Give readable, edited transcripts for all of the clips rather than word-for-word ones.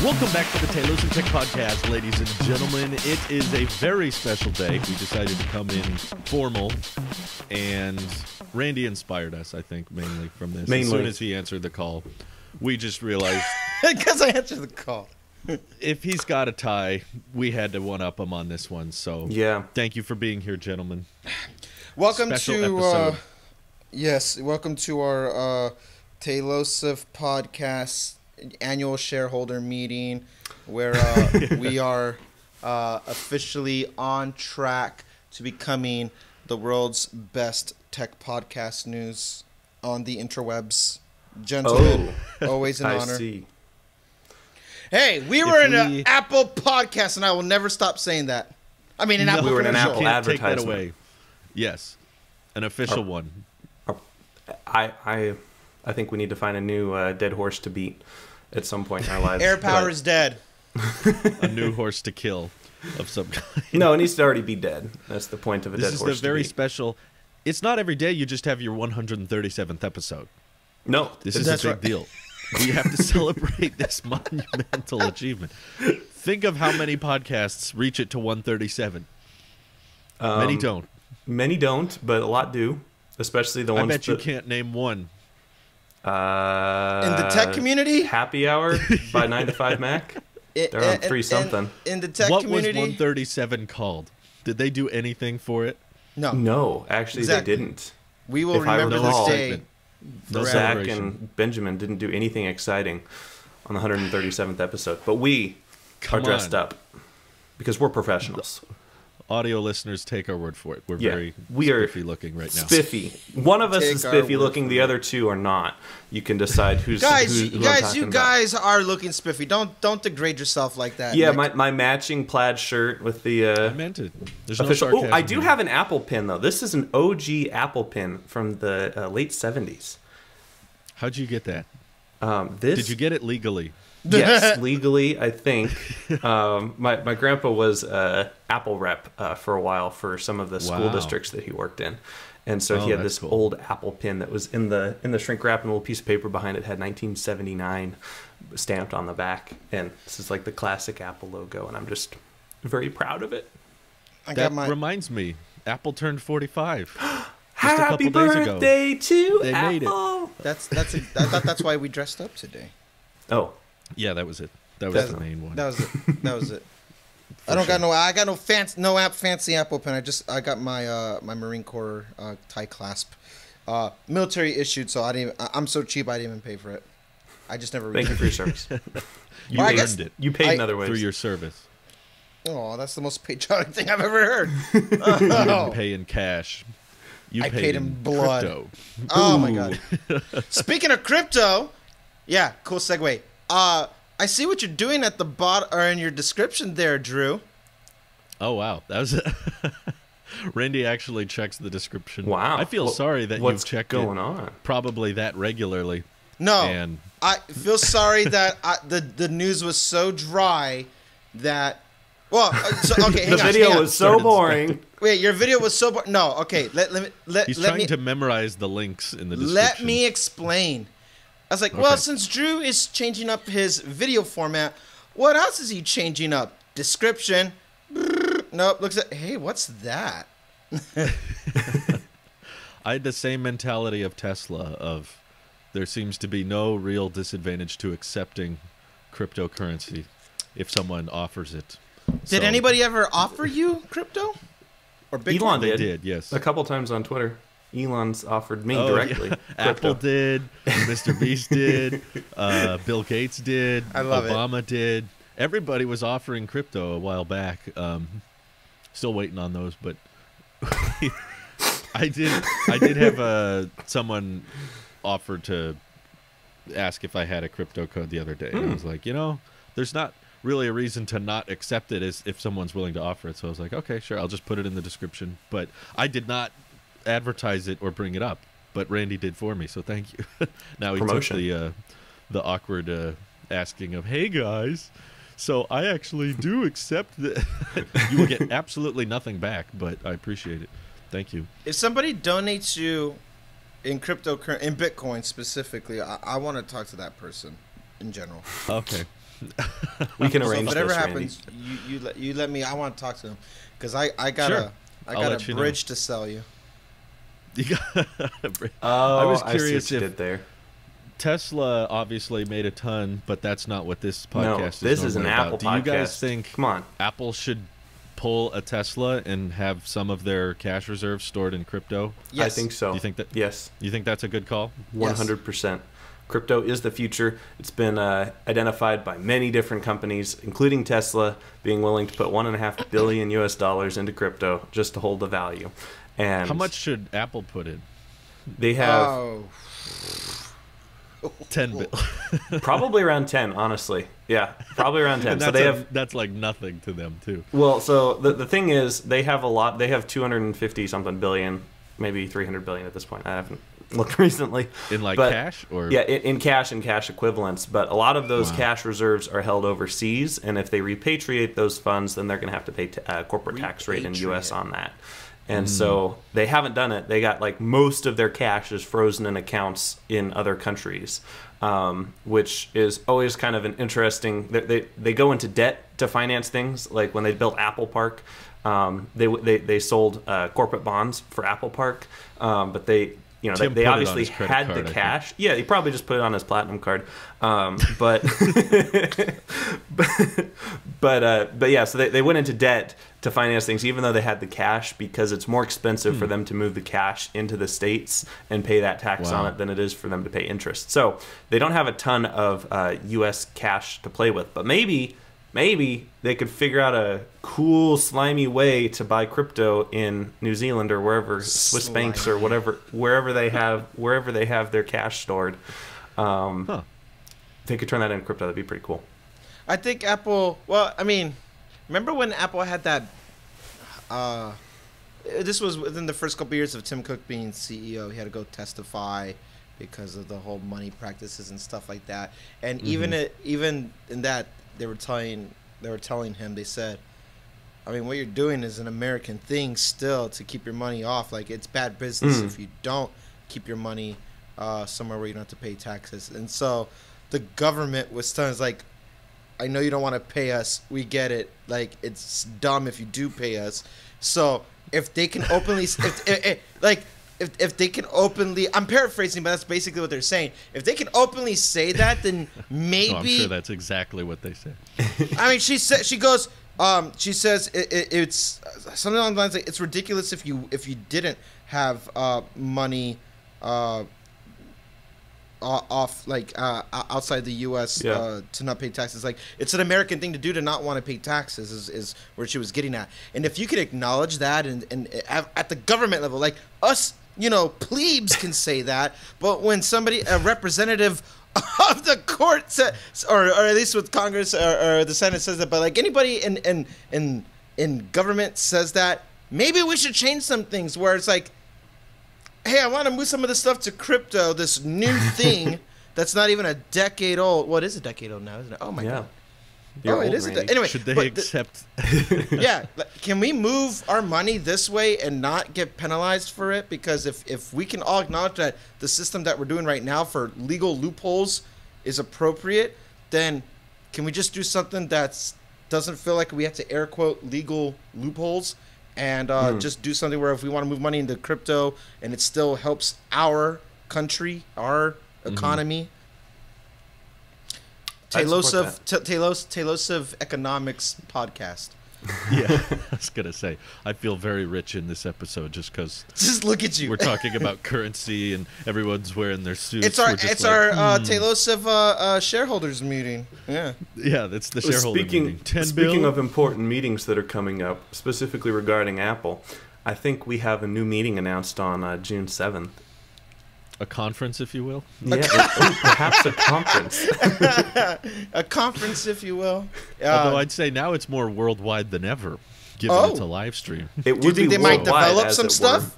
Welcome back to the Taylor's and Tech Podcast, ladies and gentlemen. It is a very special day. We decided to come in formal, and Randy inspired us, I think, mainly from this. As soon as he answered the call, we just realized... Because I answered the call. If he's got a tie, we had to one-up him on this one. So yeah, thank you for being here, gentlemen. Welcome Special to welcome to our Taylosive Podcast annual shareholder meeting, where we are officially on track to becoming the world's best tech podcast news on the interwebs. Gentlemen, always an honor. See. Hey, we were in an Apple podcast, and I will never stop saying that. I mean, an Apple we were in an commercial. Apple advertisement. Take that away. Yes, an official one. I think we need to find a new dead horse to beat at some point in our lives. Air power is dead. A new horse to kill of some kind. No, it needs to already be dead. That's the point of a dead horse. This is the very special. It's not every day you just have your 137th episode. No, this is a big deal. We have to celebrate this monumental achievement. Think of how many podcasts reach it to 137. Many don't. Many don't, but a lot do. Especially the ones. I bet you can't name one. In the tech community, Happy Hour by 9 to 5 Mac. They're on 3 something. In the tech what community, was 137 called? Did they do anything for it? No, actually Exactly. they didn't. we will if I remember recall, this day. No Zach celebration. and Benjamin didn't do anything exciting on the 137th episode, but we are dressed up because we're professionals. Audio listeners, take our word for it. We're very spiffy looking right now. Spiffy. One of us Take is our spiffy word looking. for The it. other two are not. You can decide who's Guys, who you I'm guys, talking you about. guys are looking spiffy. Don't degrade yourself like that. Yeah, Nick. my matching plaid shirt with the I meant it. There's official. no Oh, sarcasm I do here. have an Apple pin though. This is an OG Apple pin from the late 70s. How'd you get that? This Did you get it legally? Yes, legally, I think. My grandpa was Apple rep for a while for some of the school Wow. districts that he worked in, and so Oh, he had that's this cool. old Apple pin that was in the shrink wrap, and a little piece of paper behind it had 1979 stamped on the back, and this is like the classic Apple logo, and I'm just very proud of it. I That got my. reminds me, Apple turned 45. Happy couple days ago. birthday to They made it. Apple! I thought that's why we dressed up today. Oh, Yeah, that was it. That was That's- the main one. That was it. That was it. I got no fancy Apple pen. I got my my Marine Corps tie clasp, military issued. So I'm so cheap I didn't even pay for it. I just never. thank you for your service. You Well, I earned guess- it You paid in other ways. through your service. Oh, that's the most patriotic thing I've ever heard. You didn't Oh, pay in cash. You I paid, paid in in blood. Crypto. oh my god. Speaking of crypto, yeah, cool segue. I see what you're doing at the bottom or in your description there, Drew. Oh, wow. That was Randy actually checks the description. Wow. I feel sorry that What's you've checked going it on? probably that regularly. No, And I feel sorry that the news was so dry that. Well, okay, hang The on, video hang on. was so boring. Wait, your video was so. No, okay. Let he's let trying me to memorize the links in the description. let me explain. I was like, well, Okay. since Drew is changing up his video format, what else is he changing up? Description. Nope. Looks at. Hey, what's that? I had the same mentality of Tesla of there seems to be no real disadvantage to accepting cryptocurrency if someone offers it. Did So, anybody ever offer you crypto or Bitcoin? Elon They did. did, yes. A couple times on Twitter. Elon's offered me Oh, directly. yeah. crypto. Apple did, Mr. Beast did, Bill Gates did, I love it. Obama did. Everybody was offering crypto a while back. Still waiting on those, but I did have someone offer to ask if I had a crypto code the other day. And I was like, there's not really a reason to not accept it as if someone's willing to offer it. So I was like, okay, sure, I'll just put it in the description. But I did not advertise it or bring it up, but Randy did for me, so thank you. Now he Promotion. took the awkward asking of, hey guys, so I actually do accept that. You will get absolutely nothing back, but I appreciate it. Thank you. If somebody donates you in cryptocurrency, in Bitcoin specifically, I want to talk to that person in general. Okay. We can So arrange if it ever this, happens, Randy. you let me. I want to talk to him because I got Sure. I I'll got let a you know. bridge to sell you. Oh, I was see curious what you if did there. Tesla obviously made a ton, but that's not what this podcast No, is. this is an normally Apple about. Do you guys podcast. think Come on. Apple should pull a Tesla and have some of their cash reserves stored in crypto? Yes. I think so. Do you think that? Yes. You think that's a good call? 100%. Crypto is the future. It's been identified by many different companies, including Tesla, being willing to put $1.5 billion US into crypto just to hold the value. And How much should Apple put in? they have? Oh. 10 bill. Probably around 10, honestly. Yeah, probably around 10. And So that's like nothing to them too. well, so the thing is, they have a lot. They have 250 something billion, maybe 300 billion at this point. I haven't looked recently. In like But, cash or Yeah, in cash and cash equivalents. But a lot of those Wow. cash reserves are held overseas, and if they repatriate those funds, then they're going to have to pay corporate tax rate in U.S. on that. And so they haven't done it. They got like most of their cash is frozen in accounts in other countries, which is always kind of an interesting. They go into debt to finance things. Like when they built Apple Park, they sold corporate bonds for Apple Park, but they. You know, Tim they put it on obviously his credit had card, the I cash. Yeah, he probably just put it on his platinum card. But yeah, so they went into debt to finance things, even though they had the cash, because it's more expensive for them to move the cash into the States and pay that tax on Wow. it than it is for them to pay interest. So they don't have a ton of U.S. cash to play with. But maybe they could figure out a cool, slimy way to buy crypto in New Zealand or wherever, Swiss banks or whatever, wherever they have their cash stored. They could turn that into crypto. That'd be pretty cool. I think Apple. Well, I mean, remember when Apple had that? This was within the first couple years of Tim Cook being CEO. He had to go testify because of the whole money practices and stuff like that. And even in that, they were telling him. They said, I mean, what you're doing is an American thing still to keep your money off. Like, it's bad business if you don't keep your money somewhere where you don't have to pay taxes. And so the government was telling us, like, I know you don't want to pay us. We get it. Like, it's dumb if you do pay us. So if they can openly, if they can openly, I'm paraphrasing, but that's basically what they're saying. If they can openly say that, then maybe. Oh, I'm sure that's exactly what they said. I mean, she says it's something along the lines like it's ridiculous if you didn't have money off like outside the U.S. To not pay taxes. Like, it's an American thing to do to not want to pay taxes is where she was getting at. And if you could acknowledge that and at the government level, like us, plebes can say that, but when a representative of the court says, or at least with Congress or the Senate says that, but like anybody in government says that, maybe we should change some things where it's like, hey, I want to move some of this stuff to crypto, this new thing that's not even a decade old. What is a decade old now, isn't it? Oh my God. You're it old, is. Randy. Anyway, Should they accept? yeah, can we move our money this way and not get penalized for it? Because if we can all acknowledge that the system that we're doing right now for legal loopholes is appropriate, then can we just do something that doesn't feel like we have to air quote legal loopholes and just do something where if we want to move money into crypto and it still helps our country, our economy. Taylosive Economics Podcast. Yeah, I was gonna say I feel very rich in this episode just because. Just look at you. We're talking about currency and everyone's wearing their suits. It's our Taylosive shareholders meeting. Yeah. Yeah, that's the shareholder meeting. Speaking of important meetings that are coming up, specifically regarding Apple, I think we have a new meeting announced on June 7th. A conference, if you will. Yeah, perhaps a conference. A conference, if you will. Although I'd say now it's more worldwide than ever, given it's a live stream. It would do you think be they might worldwide, develop as some it stuff?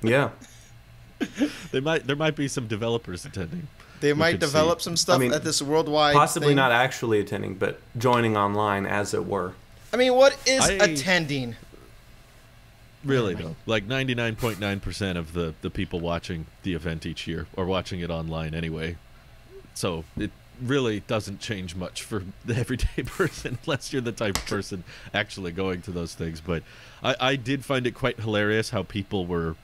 were. Yeah. There might be some developers attending. They might could develop see. some stuff at this worldwide Possibly thing. not actually attending, but joining online, as it were. I mean, what is attending? Really, though. Like 99.9% of the people watching the event each year are watching it online anyway. So really doesn't change much for the everyday person unless you're the type of person actually going to those things. But I did find it quite hilarious how people were.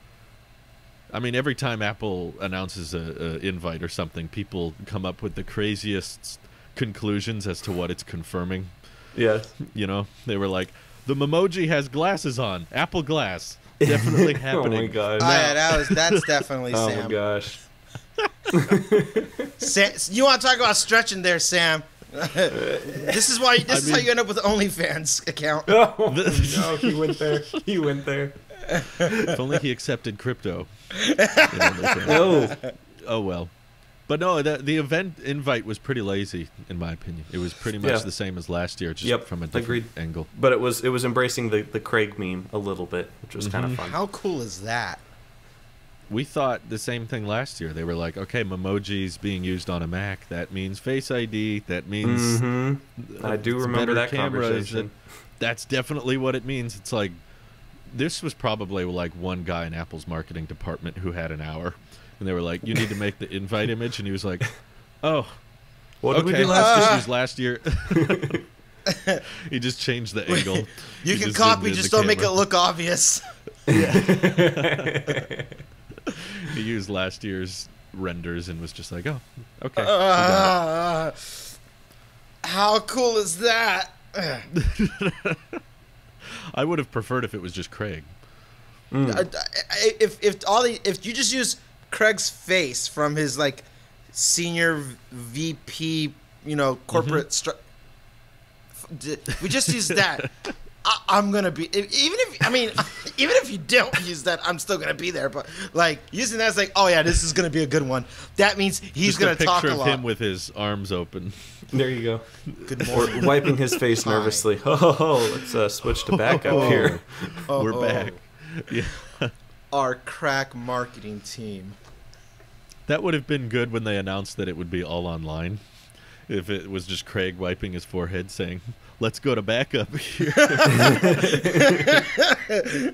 I mean, every time Apple announces a invite or something, people come up with the craziest conclusions as to what it's confirming. Yeah. You know, they were like, the Memoji has glasses on. Apple Glass. Definitely happening. Oh my god. That's definitely Oh Sam. my gosh. Sam, you want to talk about stretching there, Sam? This is how you end up with an OnlyFans account. Oh, no, he went there. He went there. If only he accepted crypto. No. Oh well. But no, the event invite was pretty lazy, in my opinion. It was pretty much the same as last year, just from a different angle. But it was embracing the Craig meme a little bit, which was kind of fun. How cool is that? We thought the same thing last year. They were like, okay, Memoji's being used on a Mac. That means Face ID. That means I do remember that conversation. That's definitely what it means. It's like, this was probably like one guy in Apple's marketing department who had an hour. And they were like, you need to make the invite image. And he was like, oh, what did we do last year? He just changed the angle. You can copy, just don't make it look obvious. Yeah. He used last year's renders and was just like, oh, okay. How cool is that? I would have preferred if it was just Craig. If you just use Craig's face from his like senior VP, corporate we just use that. I'm gonna be even if you don't use that, I'm still gonna be there. But like using that's like, oh yeah, this is gonna be a good one. That means he's gonna talk a lot. Picture of him with his arms open. There you go. Good morning. Or wiping his face nervously. Oh, let's switch to backup here. We're back. Yeah. Our crack marketing team. That would have been good when they announced that it would be all online. If it was just Craig wiping his forehead saying, let's go to backup here.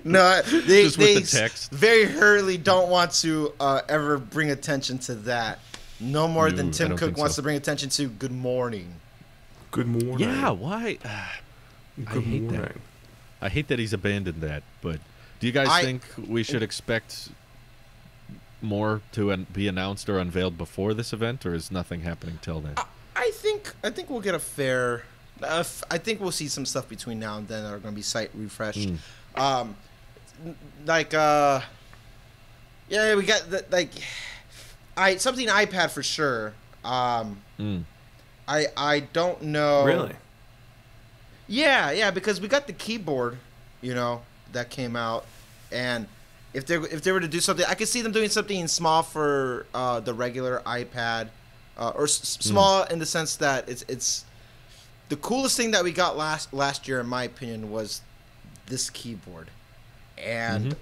No, they the text. very hurriedly don't want to ever bring attention to that. No more than Tim Cook wants to bring attention to good morning. Good morning. Yeah, why? I hate that. I hate that he's abandoned that. But do you guys think we should expect more to be announced or unveiled before this event, or is nothing happening till then? I think we'll get a fair. I think we'll see some stuff between now and then that are going to be site refreshed. Yeah, we got something iPad for sure. I don't know. Really? Yeah, because we got the keyboard, that came out, and if they were to do something, I could see them doing something small for the regular iPad, or small in the sense that it's the coolest thing that we got last year, in my opinion, was this keyboard, and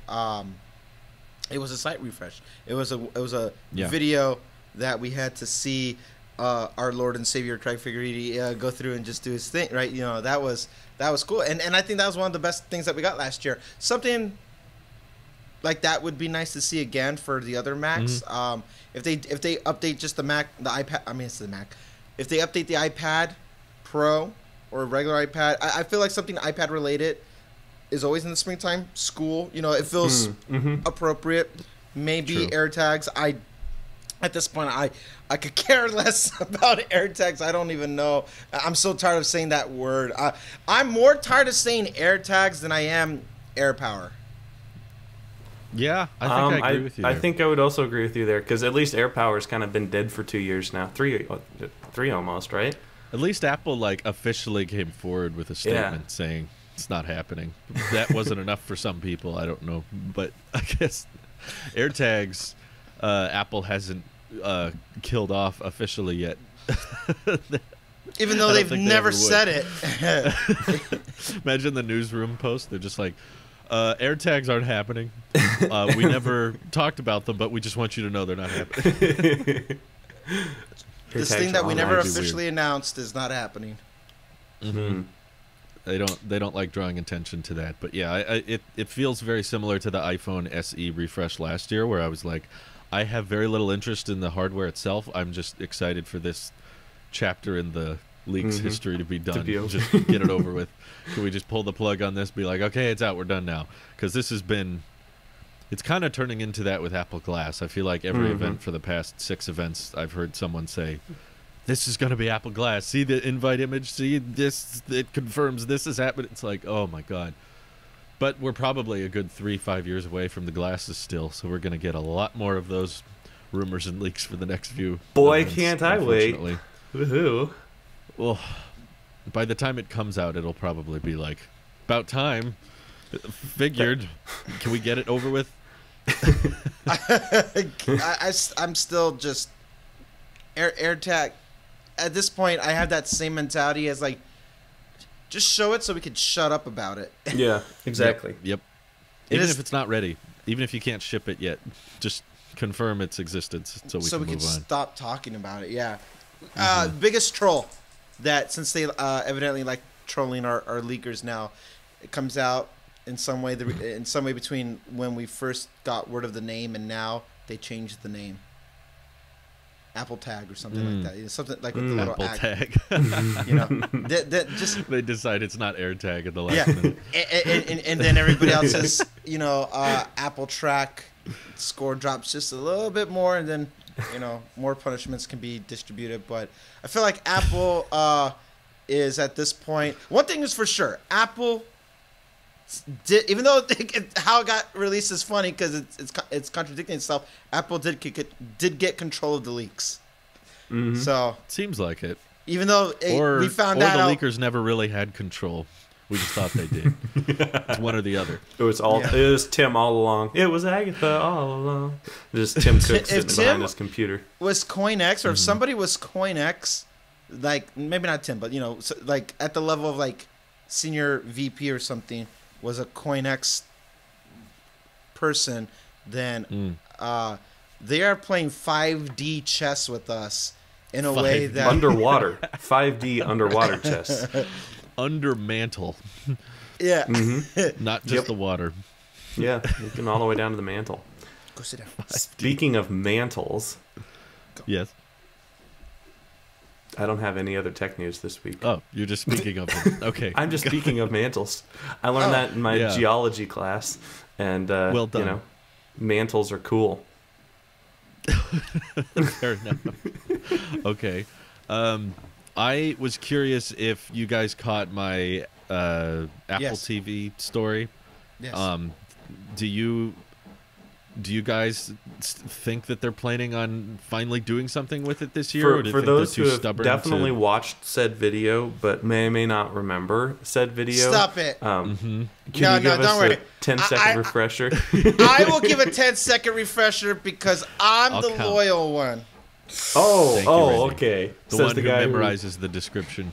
it was a site refresh. It was a video that we had to see our Lord and Savior Craig Figueredo go through and just do his thing, right? That was cool, and I think that was one of the best things that we got last year. Something like that would be nice to see again for the other Macs. If they update just the Mac, the iPad. I mean, it's the Mac. If they update the iPad Pro or a regular iPad, I feel like something iPad related is always in the springtime. School, it feels appropriate. Maybe AirTags. At this point, I could care less about AirTags. I don't even know. I'm so tired of saying that word. I'm more tired of saying AirTags than I am AirPower. Yeah, I think I agree with you there. I think I would also agree with you there, because at least AirPower's kind of been dead for 2 years now. Three almost, right? At least Apple officially came forward with a statement saying it's not happening. That wasn't enough for some people. I don't know, but I guess AirTags, Apple hasn't killed off officially yet. Even though they've never said it. Imagine the newsroom post. They're just like, AirTags aren't happening. We never talked about them, but we just want you to know they're not happening. This thing that we never officially announced is not happening. They don't like drawing attention to that, but yeah, it feels very similar to the iPhone SE refresh last year, where I was like, I have very little interest in the hardware itself. I'm just excited for this chapter in the leaks history to be done. be over. Just get it over with. Can we just pull the plug on this? Be like, okay, it's out. We're done now. Because this has been. It's kind of turning into that with Apple Glass. I feel like every event for the past 6 events, I've heard someone say, "This is going to be Apple Glass. See the invite image. See this. It confirms this is happening." It's like, oh my god. But we're probably a good 3-5 years away from the glasses still, so we're going to get a lot more of those rumors and leaks for the next few. Boy, events, can't I wait! Woohoo! Well, by the time it comes out, it'll probably be like, about time. Figured. Can we get it over with? I'm still just AirTag. At this point, I have that same mentality as like, just show it so we can shut up about it. Yeah, exactly. Yep. Even if it's not ready, even if you can't ship it yet, just confirm its existence so we can move on. Stop talking about it. Yeah. Biggest troll that, since they evidently like trolling our leakers now, it comes out in some way between when we first got word of the name and now they changed the name. Apple Tag or something like that. Something like with the little Apple Tag. You know, just they decide it's not AirTag at the last minute. And then everybody else says, you know, Apple Track score drops just a little bit more, and then, you know, more punishments can be distributed. But I feel like Apple is at this point. One thing is for sure, Apple did, even though how it got released is funny because it's contradicting itself. Apple did get control of the leaks. So seems like it. Even though we found out the leakers never really had control. We just thought they did. It's one or the other. It was Tim all along. It was Agatha all along. Just Tim Cook sitting behind his computer. Was CoinX, or if somebody was CoinX, like maybe not Tim, but you know, so, like at the level of like senior VP or something, was a CoinX person, then they are playing 5D chess with us in a way that underwater 5D underwater chess. Under mantle. Yeah. Not just the water. Yeah, looking all the way down to the mantle. Go sit down. Speaking of mantles. Yes. I don't have any other tech news this week. Oh, you're just speaking of them. Okay. I'm just speaking of mantles. I learned that in my geology class, and well done. You know, mantles are cool. Fair enough. Okay. I was curious if you guys caught my Apple TV story. Yes. Do you guys think that they're planning on finally doing something with it this year? For those who have definitely watched said video, but may not remember said video. Stop it. Can you give us a 10-second refresher? I will give a 10-second refresher because I'm the loyal one. Okay. The one who memorizes the description.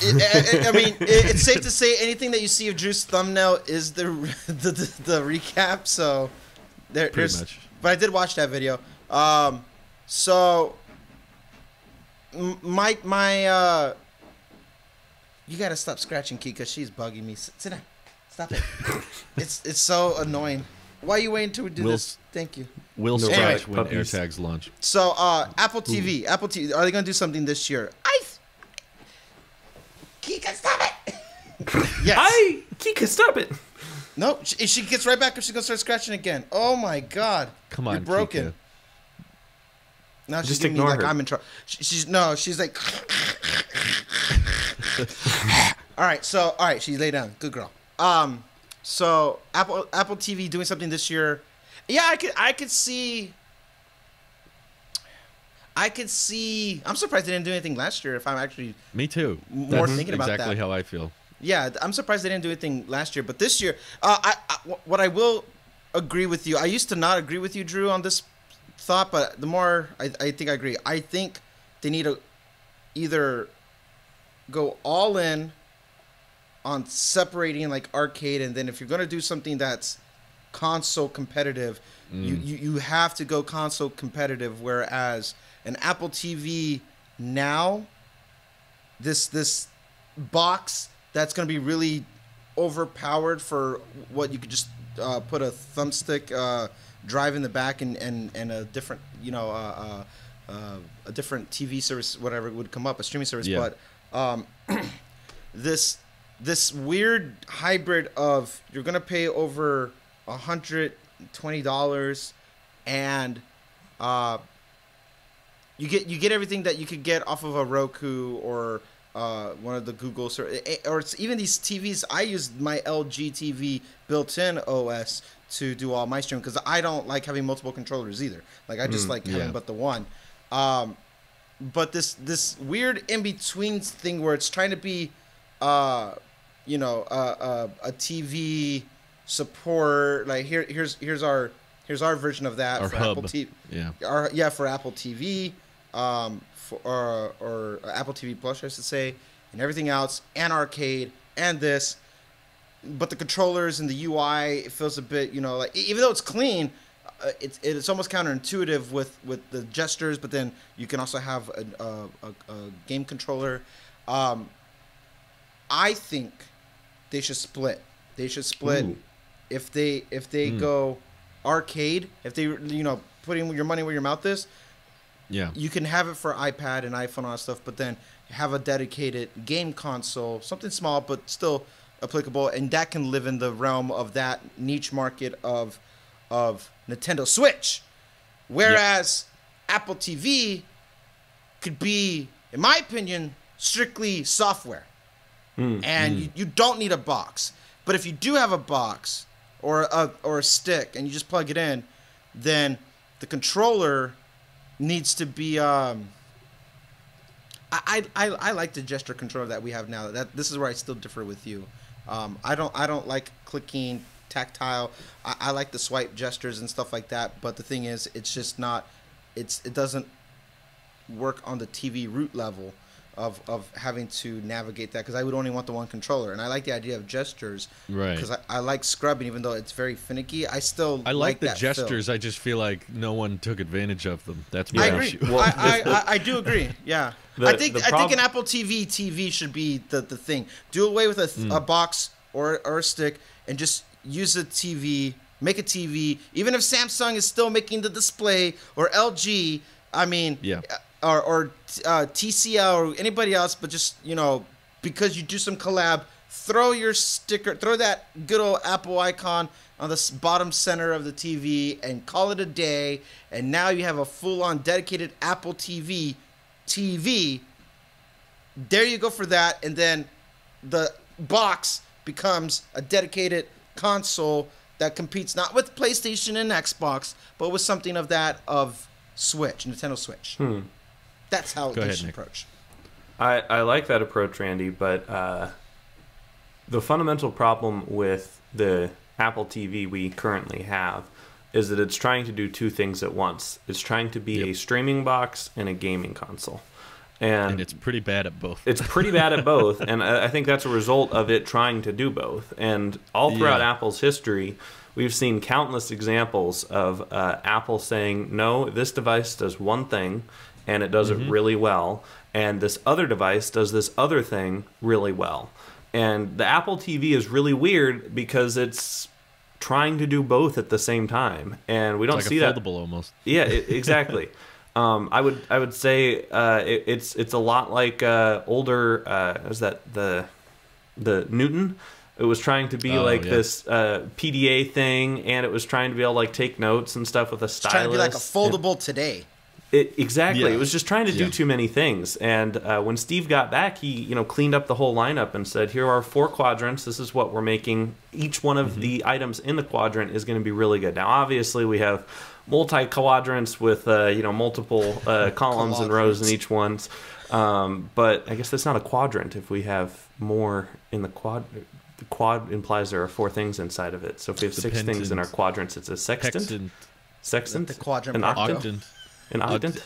I mean, it's safe to say anything that you see of Drew's thumbnail is the recap. So there's much. But I did watch that video. So my you gotta stop scratching Key because she's bugging me. Sit down. Stop it. It's so annoying. Why are you waiting to do this? Thank you. We'll scratch when AirTags launch. So Apple TV. Apple TV. Are they gonna do something this year? Kika, stop it! Yes. Kika, stop it! No, she gets right back up. She's gonna start scratching again. Oh my god! Come on, you're broken. Kika. Now she's just giving ignore me like her. I'm in trouble. She's like. All right, she lay down. Good girl. So Apple TV doing something this year. Yeah, I could see. I'm surprised they didn't do anything last year. If I'm actually me too. More thinking about that. Exactly how I feel. Yeah, I'm surprised they didn't do anything last year. But this year, what I will agree with you. I used to not agree with you, Drew, on this thought, but the more I think I agree. I think they need to either go all in on separating like arcade, and then if you're going to do something that's console competitive, you have to go console competitive. Whereas an Apple TV now, this box that's going to be really overpowered for what you could just put a thumbstick drive in the back and a different a different TV service, whatever would come up, a streaming service. Yeah. But this weird hybrid of you're gonna pay over $120 and you get everything that you could get off of a Roku or one of the Google or it's even these TVs. I use my LG TV built-in OS to do all my streaming because I don't like having multiple controllers either. Like I just like having but the one. But this weird in between thing where it's trying to be, a TV support. Like here's our version of that our for hub. Apple TV. Yeah. For Apple TV, or Apple TV Plus, I should say, and everything else, and arcade, and this. But the controllers and the UI, it feels a bit, like even though it's clean, it's almost counterintuitive with the gestures. But then you can also have a game controller. I think they should split. They should split. Ooh. If they go arcade, if they putting your money where your mouth is. Yeah. You can have it for iPad and iPhone and all that stuff, but then have a dedicated game console, something small but still applicable, and that can live in the realm of that niche market of Nintendo Switch. Whereas Apple TV could be, in my opinion, strictly software. And you don't need a box. But if you do have a box or a stick and you just plug it in, then the controller needs to be I like the gesture controller that we have now. This is where I still differ with you. I don't like clicking tactile. I like the swipe gestures and stuff like that, but the thing is it's just not it doesn't work on the TV root level of having to navigate that, because I would only want the one controller, and I like the idea of gestures, right? Because I like scrubbing, even though it's very finicky. I like the that gestures. feel. I just feel like no one took advantage of them. That's my I agree. issue. Well, I do agree. Yeah, I think an Apple TV should be the thing. Do away with a box or a stick and just use a TV. Make a TV. Even if Samsung is still making the display, or LG. I mean, or TCL or anybody else, but just because you do some collab, throw that good old Apple icon on the bottom center of the TV and call it a day. And now you have a full-on dedicated Apple TV. There you go for that, and then the box becomes a dedicated console that competes not with PlayStation and Xbox, but with something of Switch, Nintendo Switch. That's how they should approach. I like that approach, Randy, but the fundamental problem with the Apple TV we currently have is that it's trying to do two things at once. It's trying to be a streaming box and a gaming console. And it's pretty bad at both. It's pretty bad at both, and I think that's a result of it trying to do both. And all throughout Apple's history, we've seen countless examples of Apple saying, no, this device does one thing, and it does it really well, and this other device does this other thing really well. And the Apple TV is really weird because it's trying to do both at the same time, and we don't see that. Foldable almost. Yeah, exactly. I would say it's a lot like older. Was that the Newton? It was trying to be this PDA thing, and it was trying to be able to take notes and stuff with a stylus. It's trying to be like a foldable today. Exactly. Yeah. It was just trying to do too many things. And when Steve got back, he cleaned up the whole lineup and said, here are 4 quadrants. This is what we're making. Each one of the items in the quadrant is going to be really good. Now, obviously, we have multi-quadrants with multiple columns and rows in each one. But I guess that's not a quadrant if we have more in the quad. The quad implies there are 4 things inside of it. So if we have 6 things in our quadrants, it's a sextant. Sextant? The quadrant. An octant. An octant.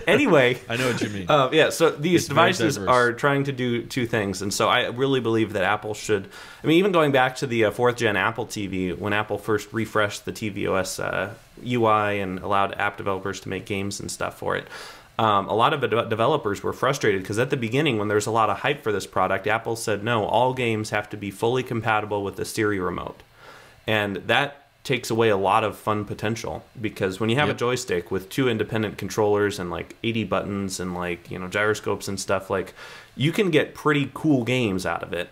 Anyway. I know what you mean. So these devices are trying to do 2 things. And so I really believe that Apple should... I mean, even going back to the 4th-gen Apple TV, when Apple first refreshed the tvOS UI and allowed app developers to make games and stuff for it, a lot of developers were frustrated because at the beginning, when there was a lot of hype for this product, Apple said, no, all games have to be fully compatible with the Siri remote. And that takes away a lot of fun potential, because when you have a Yep. joystick with 2 independent controllers and like 80 buttons and like, you know, gyroscopes and stuff, like you can get pretty cool games out of it.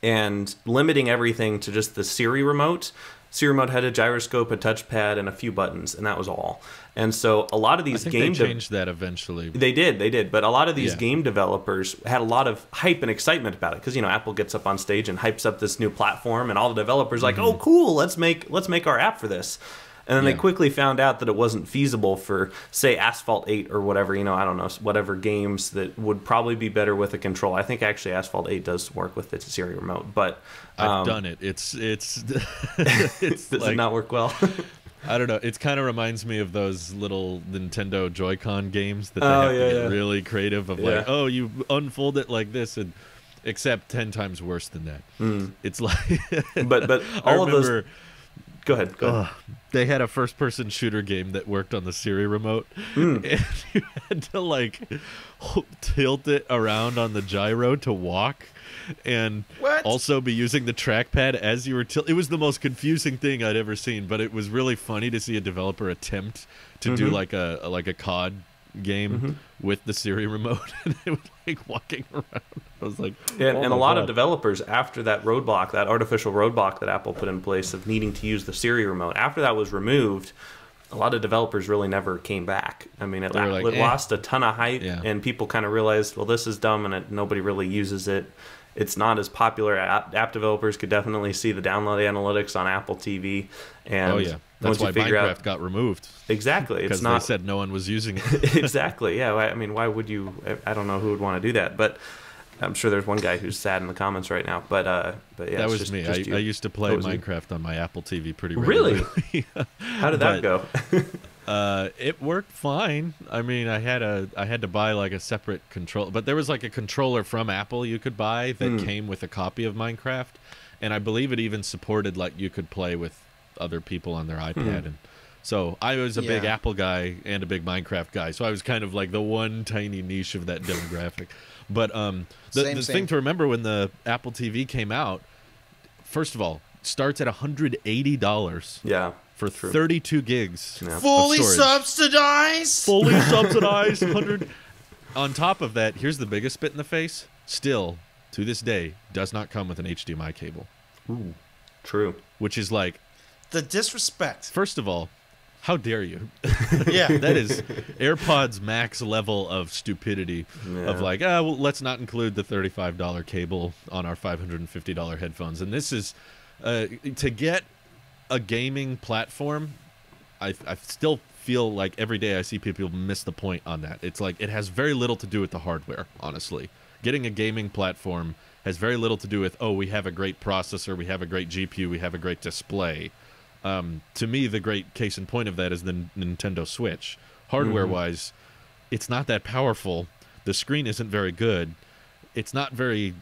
And limiting everything to just the Siri remote had a gyroscope, a touchpad, and a few buttons, and that was all. And so a lot of these I think they changed that eventually. They did. But a lot of these Yeah. game developers had a lot of hype and excitement about it, because, you know, Apple gets up on stage and hypes up this new platform, and all the developers like, oh, cool, let's make our app for this. And then Yeah. they quickly found out that it wasn't feasible for, say, Asphalt 8 or whatever, you know, I don't know, whatever games that would probably be better with a control. I think actually Asphalt 8 does work with its Siri remote, but I've done it. It's it's does like, it not work well? I don't know. It kind of reminds me of those little Nintendo Joy-Con games that they Oh, have to yeah, get yeah. really creative of, Yeah. like, oh, you unfold it like this, and except 10 times worse than that. It's like, but I all of those. remember, Go ahead. they had a first-person shooter game that worked on the Siri remote, and you had to like tilt it around on the gyro to walk, and What? also be using the trackpad as you were It was the most confusing thing I'd ever seen, but it was really funny to see a developer attempt to do like a COD game with the Siri remote, and it was like walking around. I was like, And, oh and my a lot God. of developers, after that roadblock, that artificial roadblock that Apple put in place of needing to use the Siri remote, after that was removed, a lot of developers really never came back. I mean, it They were like, it lost a ton of hype, Yeah. and people kind of realized, well, this is dumb, and nobody really uses it. It's not as popular. App developers could definitely see the download analytics on Apple TV. And Oh yeah, that's once you why figure Minecraft out got removed, exactly, it's because not they said no one was using it. exactly. Yeah, I mean, why would you? I don't know who would want to do that, but I'm sure there's one guy who's sad in the comments right now. But yeah, That it's was just, me. just you. I used to play That was you. Minecraft on my Apple TV pretty Really? regularly. How did that go? It worked fine. I mean, I had to buy like a separate control, but there was like a controller from Apple you could buy that came with a copy of Minecraft, and I believe it even supported like you could play with other people on their iPad. And so I was a big Yeah. Apple guy and a big Minecraft guy, so I was kind of like the one tiny niche of that demographic. But the Same. thing to remember when the Apple TV came out, first of all, starts at $180 Yeah. for True. 32 gigs. Yeah. Fully of storage. subsidized. Fully subsidized 100. On top of that, here's the biggest spit in the face. Still, to this day, does not come with an HDMI cable, Ooh. True. which is like, The disrespect. first of all, how dare you? Yeah. That is AirPods Max level of stupidity. Yeah. Of like, well, let's not include the $35 cable on our $550 headphones. And this is to get a gaming platform. I still feel like every day I see people miss the point on that. It's like it has very little to do with the hardware, honestly. Getting a gaming platform has very little to do with, oh, we have a great processor, we have a great GPU, we have a great display. To me, the great case in point of that is the Nintendo Switch. Hardware-wise, it's not that powerful. The screen isn't very good. It's not very...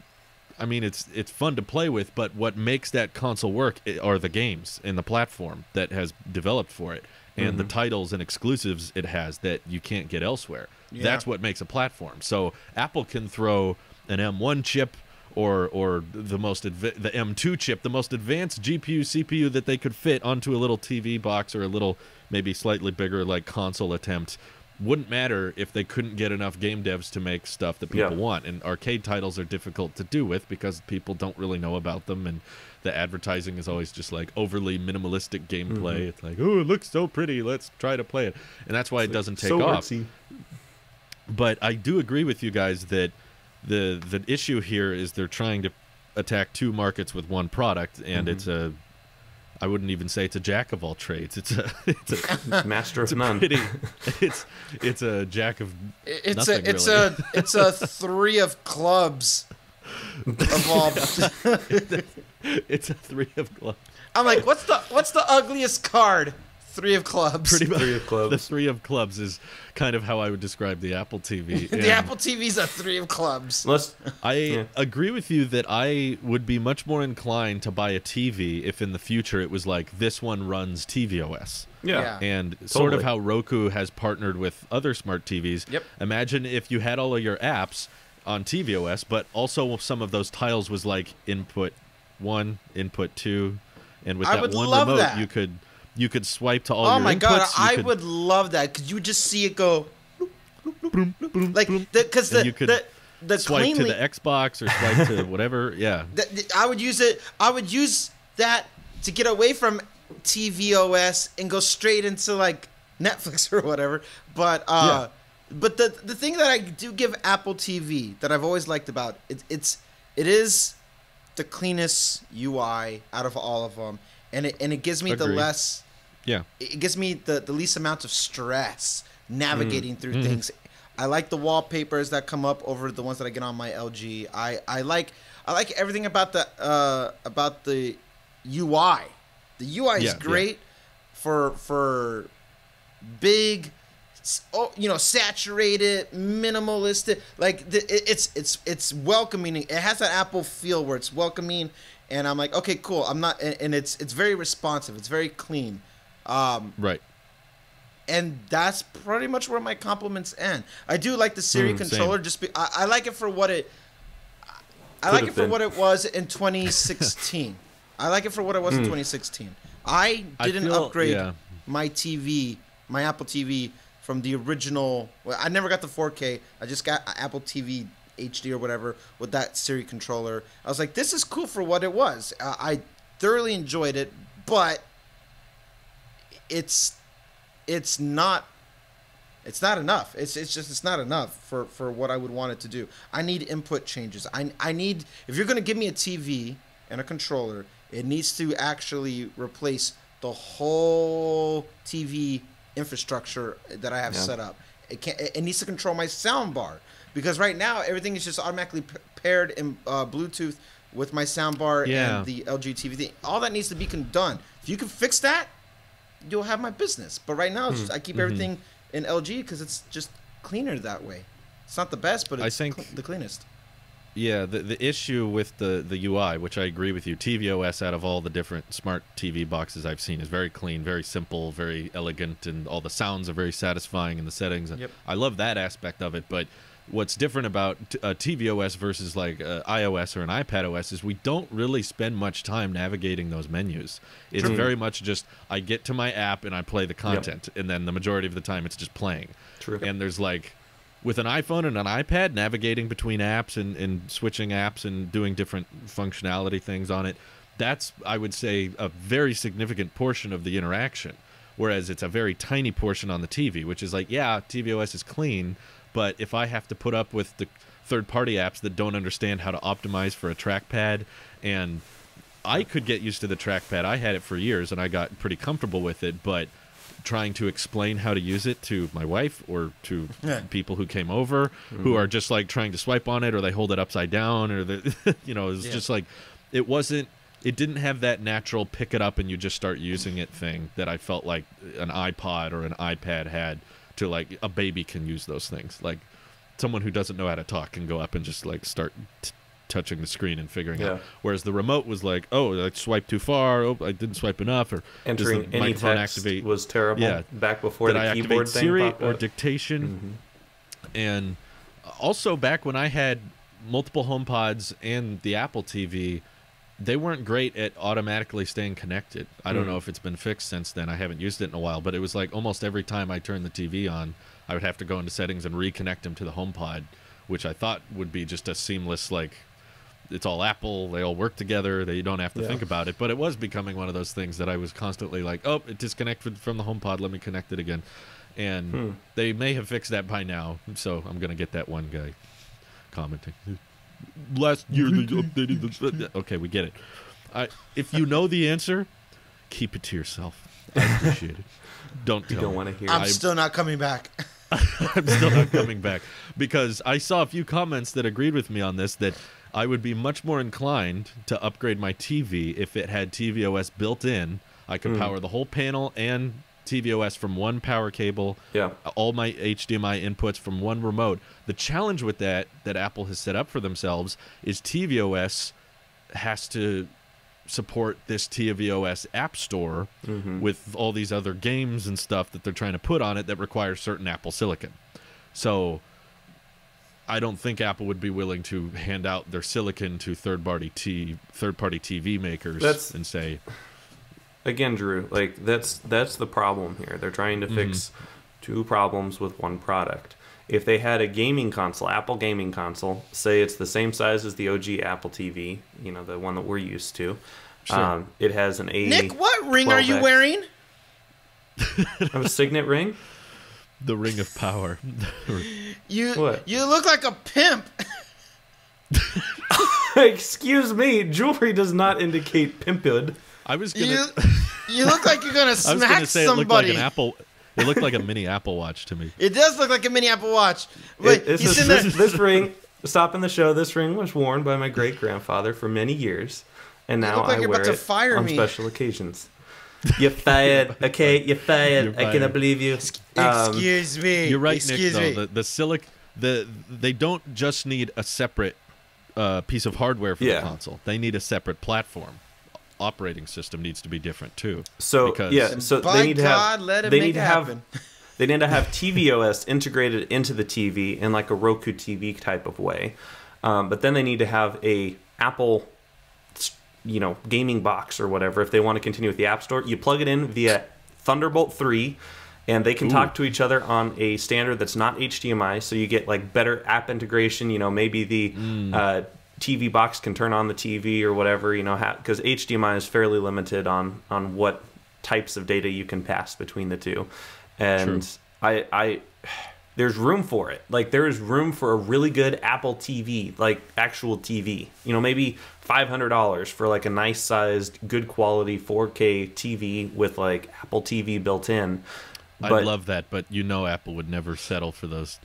I mean, it's fun to play with, but what makes that console work are the games and the platform that has developed for it, and the titles and exclusives it has that you can't get elsewhere. Yeah. That's what makes a platform. So Apple can throw an M1 chip or the the M2 chip, the most advanced GPU, CPU that they could fit onto a little TV box or a little maybe slightly bigger like console attempt. Wouldn't matter if they couldn't get enough game devs to make stuff that people want. And arcade titles are difficult to do with because people don't really know about them, and the advertising is always just like overly minimalistic gameplay. It's like, oh, it looks so pretty, let's try to play it. And that's why it doesn't take off. Artsy. But I do agree with you guys that the issue here is they're trying to attack two markets with one product, and it's a... I wouldn't even say it's a jack of all trades. It's a Master of it's a none. pretty, it's a jack of It's nothing, it's really. it's a three of clubs of all. It's a three of clubs. I'm like, what's the ugliest card? Three of clubs. Pretty much. Three of clubs. The three of clubs is kind of how I would describe the Apple TV. The And Apple TV's a three of clubs. I agree with you that I would be much more inclined to buy a TV if in the future it was like this one runs tvOS. Yeah. And sort of Totally. how Roku has partnered with other smart TVs. Yep. Imagine if you had all of your apps on tvOS, but also some of those tiles was like input 1, input 2, and with I that would one love remote, that. you could swipe to all Oh your my inputs. god, I could, would love that because you would just see it go boom, boom, like boom, because and you could the swipe cleanly, to the Xbox or swipe to whatever. Yeah, I would use it. I would use that to get away from tvOS and go straight into like Netflix or whatever. But but the thing that I do give Apple TV that I've always liked about it is the cleanest UI out of all of them, and it gives me the Agreed. less. yeah. It gives me the least amount of stress navigating through things. I like the wallpapers that come up over the ones that I get on my LG. I like everything about the UI. The UI is great for big, saturated, minimalistic. Like it's welcoming. It has that Apple feel where it's welcoming, and I'm like, okay, cool. I'm not, and it's very responsive. It's very clean. Right. And that's pretty much where my compliments end. I do like the Siri controller. Same. I like it for what it. I like it for what it was in 2016. I like it for what it was in 2016. I didn't upgrade my TV, my Apple TV from the original. Well, I never got the 4K. I just got Apple TV HD or whatever with that Siri controller. I was like, this is cool for what it was. I thoroughly enjoyed it, but it's not enough. It's not enough for what I would want it to do. I need input changes. I need, if you're going to give me a TV and a controller, it needs to actually replace the whole TV infrastructure that I have set up. It needs to control my sound bar, because right now everything is just automatically paired in Bluetooth with my sound bar and the LG TV. All that needs to be done. If you can fix that, you'll have my business. But right now, I keep everything in LG because it's just cleaner that way. It's not the best, but it's the cleanest. Yeah, the issue with the UI, which I agree with you, tvOS out of all the different smart TV boxes I've seen is very clean, very simple, very elegant, and all the sounds are very satisfying in the settings. Yep. I love that aspect of it, but what's different about tvOS versus like iOS or an iPadOS is we don't really spend much time navigating those menus. It's very much just I get to my app and I play the content, and then the majority of the time it's just playing. True. And there's like, with an iPhone and an iPad, navigating between apps and switching apps and doing different functionality things on it, that's, I would say, a very significant portion of the interaction. Whereas it's a very tiny portion on the TV, which is like, yeah, tvOS is clean, but if I have to put up with the third-party apps that don't understand how to optimize for a trackpad, and I could get used to the trackpad. I had it for years, and I got pretty comfortable with it, but trying to explain how to use it to my wife or to people who came over who are just like trying to swipe on it, or they hold it upside down, or it's just like it didn't have that natural pick it up and you just start using it thing that I felt like an iPod or an iPad had. To like a baby can use those things. Like someone who doesn't know how to talk can go up and just like start touching the screen and figuring out. Whereas the remote was like, oh, I swiped too far. Oh, I didn't swipe enough. Or entering any text was terrible. Yeah, back before the keyboard thing Siri popped or up. dictation. And also back when I had multiple HomePods and the Apple TV, they weren't great at automatically staying connected. I don't know if it's been fixed since then. I haven't used it in a while, but it was like almost every time I turned the TV on, I would have to go into settings and reconnect them to the HomePod, which I thought would be just a seamless, like, it's all Apple, they all work together, you don't have to think about it. But it was becoming one of those things that I was constantly like, oh, it disconnected from the HomePod, let me connect it again. And they may have fixed that by now, so I'm going to get that one guy commenting. Last year they updated the... Okay, we get it. If you know the answer, keep it to yourself. I appreciate it. Don't tell. You don't want to hear. I'm still not coming back. I'm still not coming back because I saw a few comments that agreed with me on this, that I would be much more inclined to upgrade my TV if it had tvOS built in. I could power the whole panel and tvOS from one power cable, all my HDMI inputs from one remote. The challenge with that Apple has set up for themselves is tvOS has to support this tvOS app store with all these other games and stuff that they're trying to put on it that requires certain Apple silicon. So I don't think Apple would be willing to hand out their silicon to third-party TV makers and say, again, Drew, like that's the problem here. They're trying to fix two problems with one product. If they had a gaming console, Apple gaming console, say it's the same size as the OG Apple TV, you know, the one that we're used to. Sure. It has an A. Nick, what ring are you 12X. wearing? A signet ring? The ring of power. What? You look like a pimp. Excuse me, jewelry does not indicate pimphood. I was gonna. You look like you're gonna I was smack gonna say it looked like somebody. an Apple. It looked like a mini Apple Watch to me. It does look like a mini Apple Watch. Wait, This ring, stop in the show. This ring was worn by my great grandfather for many years, and now look like I you're wear about to it fire on me. special occasions. You're fired. Okay, you're fired. You're I cannot fired. believe you. Excuse me. You're right, Excuse Nick. me. Though they don't just need a separate piece of hardware for the console. They need a separate platform. Operating system needs to be different too. So because so By they need to God, have. let it they make need to it have. happen. They need to have tvOS integrated into the TV in like a Roku TV type of way, but then they need to have a Apple, you know, gaming box or whatever if they want to continue with the App Store. You plug it in via Thunderbolt 3, and they can talk to each other on a standard that's not HDMI, so you get like better app integration. You know, maybe the TV box can turn on the TV or whatever. You know, because HDMI is fairly limited on what types of data you can pass between the two. And I there's room for it. Like there is room for a really good Apple TV, like actual TV. You know, maybe $500 for like a nice sized, good quality 4K TV with like Apple TV built in. I love that, but you know Apple would never settle for those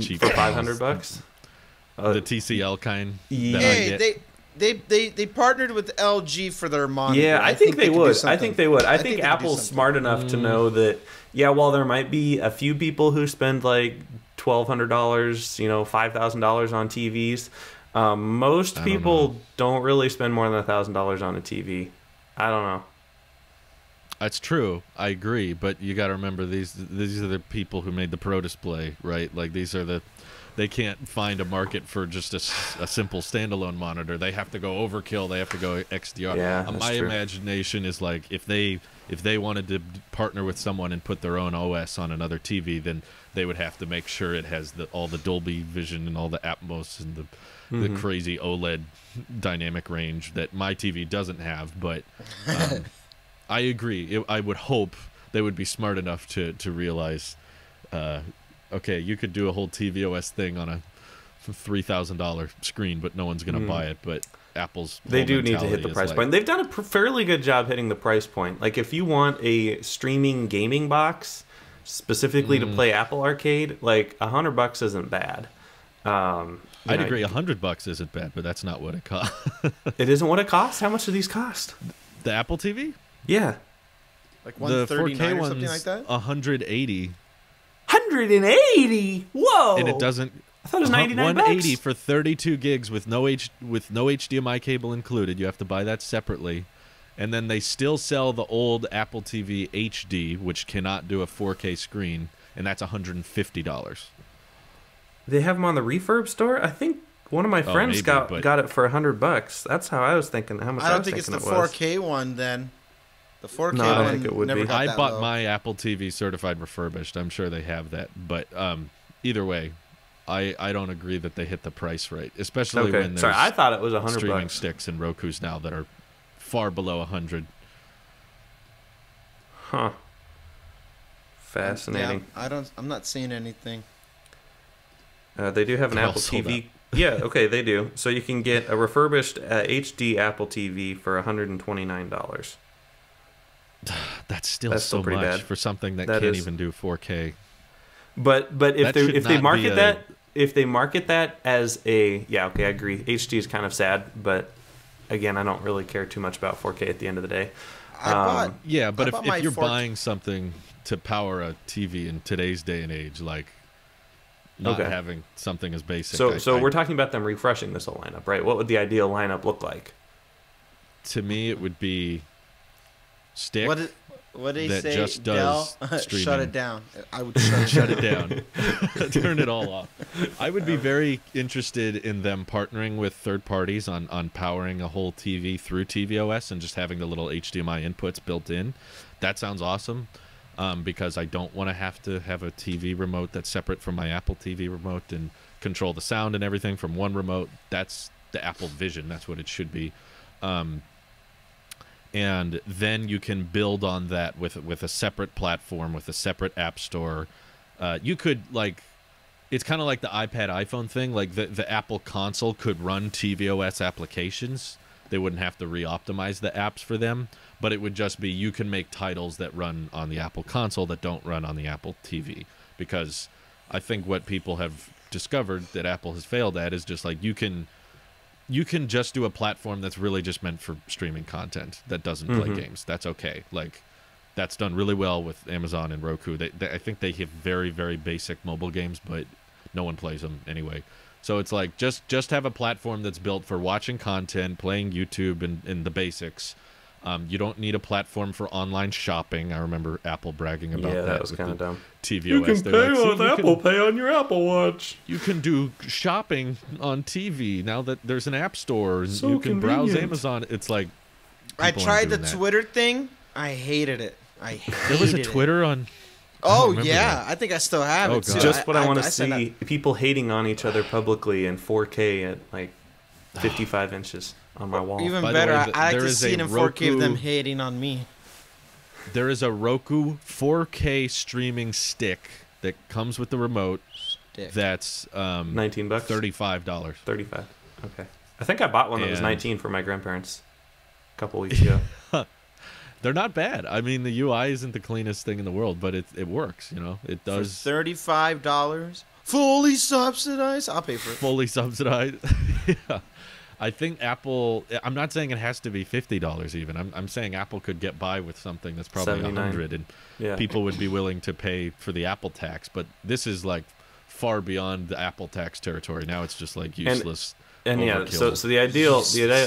cheap for $500. The TCL kind. Yeah. Hey, they partnered with LG for their monitor. Yeah, I think they could do would. I something. think they would. I think think they could do Apple's something. smart enough to know that, yeah, while there might be a few people who spend like $1,200, you know, $5,000 on TVs, most people don't really spend more than $1,000 on a TV. I don't know. That's true. I agree, but you got to remember these are the people who made the Pro Display, right? Like these are they can't find a market for just a simple standalone monitor. They have to go overkill. They have to go XDR. Yeah, that's my true. imagination is like if they wanted to partner with someone and put their own OS on another TV, then they would have to make sure it has all the Dolby Vision and all the Atmos and the crazy OLED dynamic range that my TV doesn't have. But I agree. I would hope they would be smart enough to realize, okay, you could do a whole tvOS thing on a $3,000 screen, but no one's going to buy it. But Apple's They whole do need to hit mentality the is price like, point. They've done a fairly good job hitting the price point. Like if you want a streaming gaming box specifically to play Apple Arcade, like $100 isn't bad. I'd agree. $100 isn't bad, but that's not what it costs. It isn't what it costs. How much do these cost? The Apple TV, Yeah, like the 139 4K or something one's like that. 180, 180. Whoa! and it doesn't. I thought it was 99 180 bucks. for 32 gigs with no HDMI cable included. You have to buy that separately. And then they still sell the old Apple TV HD, which cannot do a 4K screen, and that's $150. They have them on the refurb store. I think one of my friends maybe, got but- got it for $100. That's how I was thinking. How much I I don't was think it's the thinking it was. 4K one then. The 4K No, I don't one think it would never be. got I that bought low. my Apple TV certified refurbished. I'm sure they have that. But either way, I don't agree that they hit the price right, especially Okay, when there's sorry, I thought it was $100. streaming sticks and Rokus now that are far below 100. Huh. Fascinating. Yeah, I'm not seeing anything. They do have an They're all Apple sold TV. Yeah, okay, they do. So you can get a refurbished HD Apple TV for $129. That's still That's so still pretty much bad. for something that That can't is. even do 4K. But if That they should if they not market be a- that if they market that as a I agree. HD is kind of sad, but again, I don't really care too much about 4K at the end of the day. I bought. Yeah, but I bought my if you're 4K buying something to power a TV in today's day and age, like not Okay. having something as basic. So we're talking about them refreshing this whole lineup, right? What would the ideal lineup look like? To me, it would be stick. What did he that say? just Dell, does streaming. shut it down. I would shut It down. Turn it all off. I would be very interested in them partnering with third parties on powering a whole TV through tvOS and just having the little HDMI inputs built in. That sounds awesome. Because I don't want to have a TV remote that's separate from my Apple TV remote and control the sound and everything from one remote. That's the Apple Vision. That's what it should be. And then you can build on that with a separate platform, with a separate app store. You could, like, it's kind of like the iPad iPhone thing. Like the Apple console could run tvOS applications. They wouldn't have to re-optimize the apps for them, but it would just be you can make titles that run on the Apple console that don't run on the Apple TV. Because I think what people have discovered that Apple has failed at is just like you can just do a platform that's really just meant for streaming content that doesn't play games. That's okay. Like, that's done really well with Amazon and Roku. I think they have very, very basic mobile games, but no one plays them anyway. So it's like just have a platform that's built for watching content, playing YouTube, and the basics. You don't need a platform for online shopping. I remember Apple bragging about that. Yeah, that was kind of dumb. tvOS. You can pay with Apple Pay on your Apple Watch. You can do shopping on TV now that there's an app store. And So you can browse convenient. Amazon. It's like I people tried aren't the doing that. Twitter thing. I hated it. There was a hated it. Twitter on. Oh remember yeah, that. I think I still have Oh, it. God. too. Just what I want to said see: people hating on each other publicly in 4K at like 55 inches on my wall. Even By the better, way, I like there to is see a it in 4K of Roku- them hating on me. There is a Roku 4K streaming stick that comes with the remote. Dick. That's $19, $35. 35. Okay, I think I bought one that was And- 19 for my grandparents a couple weeks ago. They're not bad. I mean, the UI isn't the cleanest thing in the world, but it works. You know, it For does. $35, fully subsidized. I'll pay for it. Fully subsidized. Yeah. I think Apple. I'm not saying it has to be $50 even. I'm saying Apple could get by with something that's probably 79. $100, and Yeah. people would be willing to pay for the Apple tax. But this is like far beyond the Apple tax territory. Now it's just like useless. And yeah, so overkill.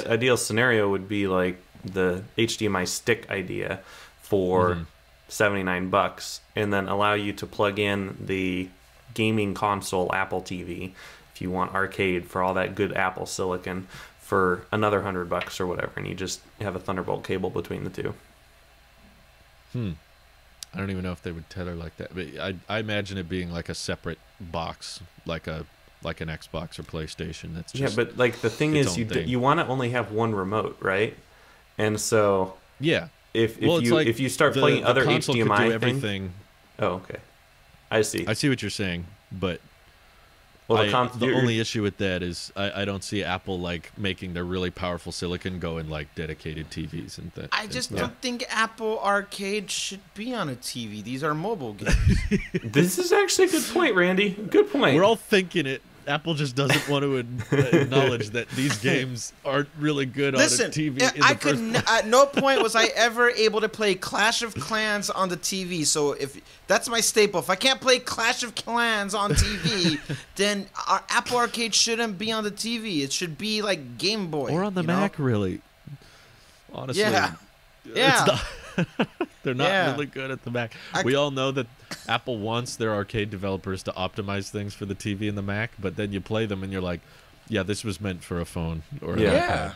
the ideal scenario would be like the HDMI stick idea for $79, and then allow you to plug in the gaming console Apple TV if you want arcade for all that good Apple silicon for another $100 or whatever, and you just have a Thunderbolt cable between the two. I don't even know if they would tether like that, but I imagine it being like a separate box, like an Xbox or PlayStation. That's just Yeah, but like the thing its is, own thing. you want to only have one remote, right? And so yeah. if Well, it's like if you start the- playing the other console could HDMI do thing, everything. oh okay, I see. I see what you're saying, but Well, the only issue with that is I don't see Apple like making their really powerful silicon go in like dedicated TVs and that. I just don't think Apple Arcade should be on a TV. These are mobile games. This is actually a good point, Randy. Good point. We're all thinking it. Apple just doesn't want to acknowledge that these games aren't really good Listen, on a TV. I could at no point was I ever able to play Clash of Clans on the TV. So if that's my staple, if I can't play Clash of Clans on TV, then our Apple Arcade shouldn't be on the TV. It should be like Game Boy or on the you Mac, know? really. Honestly, Yeah, it's yeah. not- they're not Yeah. really good at the Mac. We all know that Apple wants their arcade developers to optimize things for the TV and the Mac, but then you play them and you're like, yeah, this was meant for a phone or an Yeah. iPad. And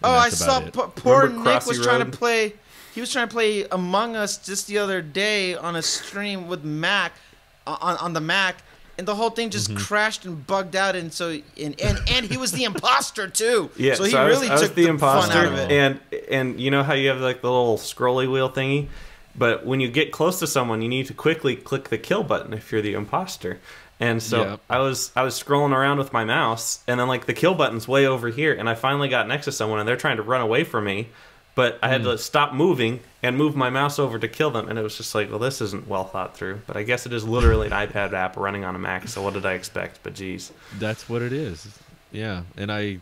Oh, I that's saw about it. poor Remember Nick was Crossy trying Road? to play. He was trying to play Among Us just the other day on a stream with Mac, on the Mac, and the whole thing just Mm-hmm. crashed and bugged out. And so and he was the imposter too. Yeah, so he I was- really I was took the the imposter, fun out of it. and you know how you have like the little scrolly wheel thingy, but when you get close to someone, you need to quickly click the kill button if you're the imposter. And so Yep. I was scrolling around with my mouse, and then like the kill button's way over here, and I finally got next to someone, and they're trying to run away from me, but I had to stop moving and move my mouse over to kill them, and it was just like, well, this isn't well thought through. But I guess it is literally an iPad app running on a Mac, so what did I expect? But geez. That's what it is. Yeah, and I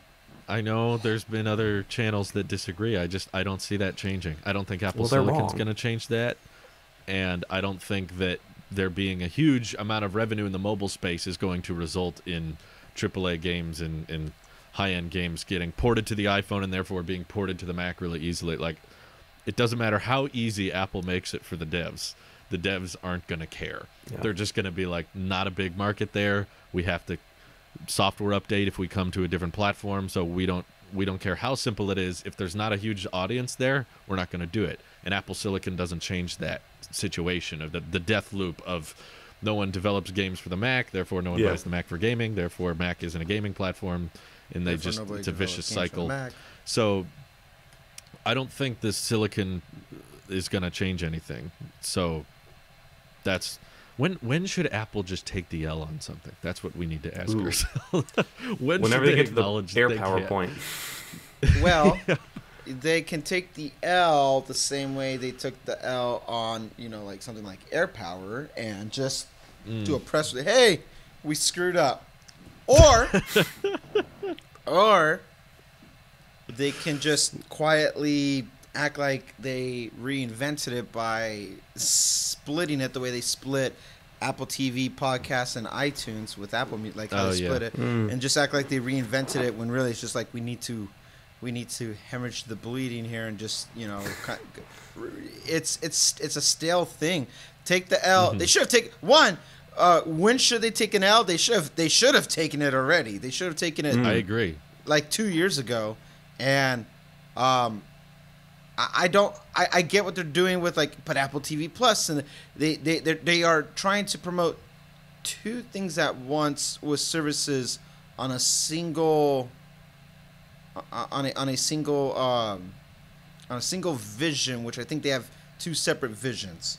know there's been other channels that disagree. I don't see that changing. I don't think Apple Well, they're Silicon's wrong. going to change that, and I don't think that there being a huge amount of revenue in the mobile space is going to result in AAA games and high-end games getting ported to the iPhone and therefore being ported to the Mac really easily. Like, it doesn't matter how easy Apple makes it for the devs aren't going to care. Yeah. They're just going to be like, not a big market there. We have to software update if we come to a different platform, so we don't care how simple it is. If there's not a huge audience there, we're not going to do it. And Apple Silicon doesn't change that situation of the death loop of no one develops games for the Mac, therefore no one buys the Mac for gaming, therefore Mac isn't a gaming platform, and it's a vicious cycle. So I don't think this Silicon is going to change anything. So that's when should Apple just take the L on something? That's what we need to ask ourselves. Whenever they get to the Air PowerPoint. Well, they can take the L the same way they took the L on, like something like Air Power and just do a press release. Hey, we screwed up. Or they can just quietly act like they reinvented it by splitting it the way they split Apple TV podcasts and iTunes with Apple Music, like how they split it, and just act like they reinvented it when really it's just like we need to hemorrhage the bleeding here and just it's a stale thing. Take the L. They should have taken one. When should they take an L? They should have taken it already. They should have taken it. I agree. Like 2 years ago, and I get what they're doing with but Apple TV Plus, and they are trying to promote two things at once with services on a single vision, which I think they have two separate visions.